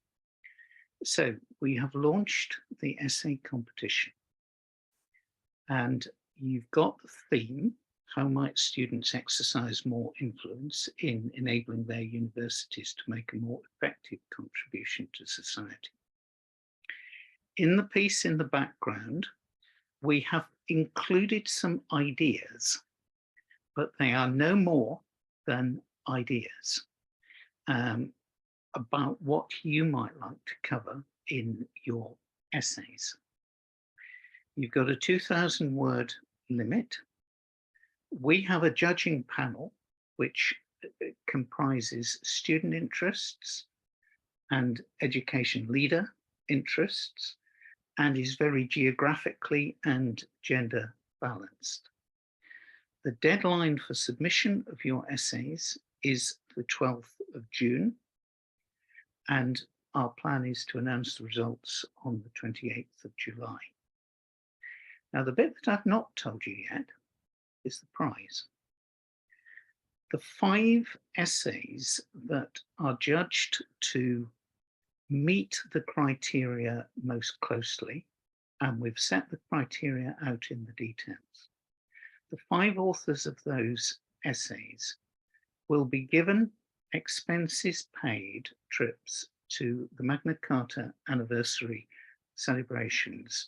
So we have launched the essay competition, and you've got the theme, how might students exercise more influence in enabling their universities to make a more effective contribution to society. In the piece in the background, we have included some ideas, but they are no more than ideas about what you might like to cover in your essays. You've got a 2,000 word limit. We have a judging panel which comprises student interests and education leader interests, and is very geographically and gender balanced. The deadline for submission of your essays is the 12th of June, and our plan is to announce the results on the 28th of July. Now, the bit that I've not told you yet is the prize. The 5 essays that are judged to meet the criteria most closely, and we've set the criteria out in the details. The 5 authors of those essays will be given expenses paid trips to the Magna Carta anniversary celebrations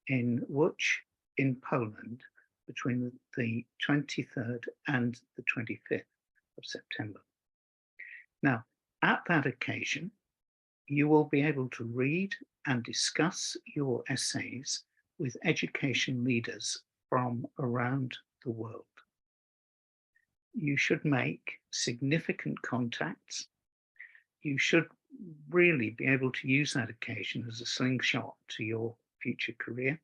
in Łódź in Poland between the 23rd and the 25th of September. Now, at that occasion, you will be able to read and discuss your essays with education leaders from around the world. You should make significant contacts. You should really be able to use that occasion as a slingshot to your future career,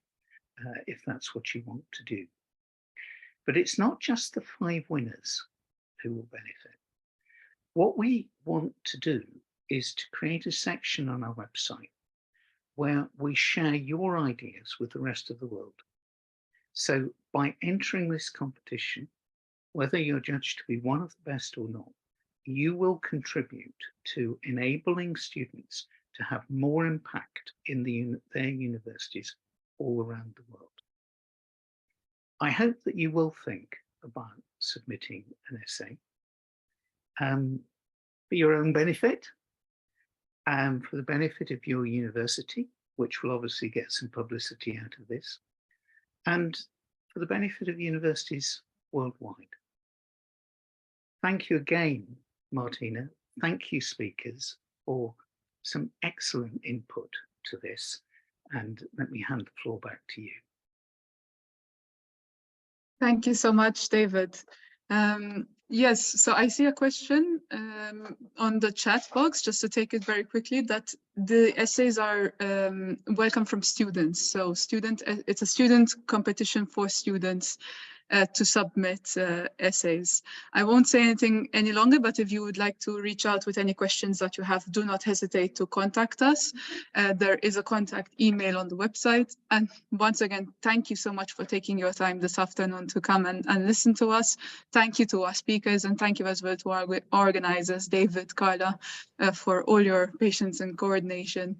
if that's what you want to do. But it's not just the 5 winners who will benefit. What we want to do is to create a section on our website where we share your ideas with the rest of the world. So by entering this competition, whether you're judged to be one of the best or not, you will contribute to enabling students to have more impact in their universities all around the world. I hope that you will think about submitting an essay for your own benefit, and for the benefit of your university, which will obviously get some publicity out of this, and for the benefit of universities worldwide. Thank you again, Martina. Thank you, speakers, for some excellent input to this. And let me hand the floor back to you. Thank you so much, David. Yes, so I see a question on the chat box, just to take it very quickly, that the essays are welcome from students. So it's a student competition for students to submit essays. I won't say anything any longer, but if you would like to reach out with any questions that you have, do not hesitate to contact us. There is a contact email on the website. And once again, thank you so much for taking your time this afternoon to come and listen to us. Thank you to our speakers, and thank you as well to our organizers, David, Carla, for all your patience and coordination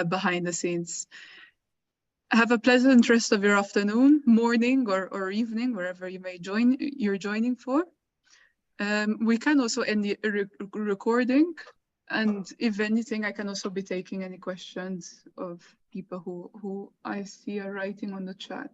behind the scenes. Have a pleasant rest of your afternoon, morning, or evening, wherever you may you're joining for. We can also end the recording, and if anything, I can also be taking any questions of people who I see are writing on the chat.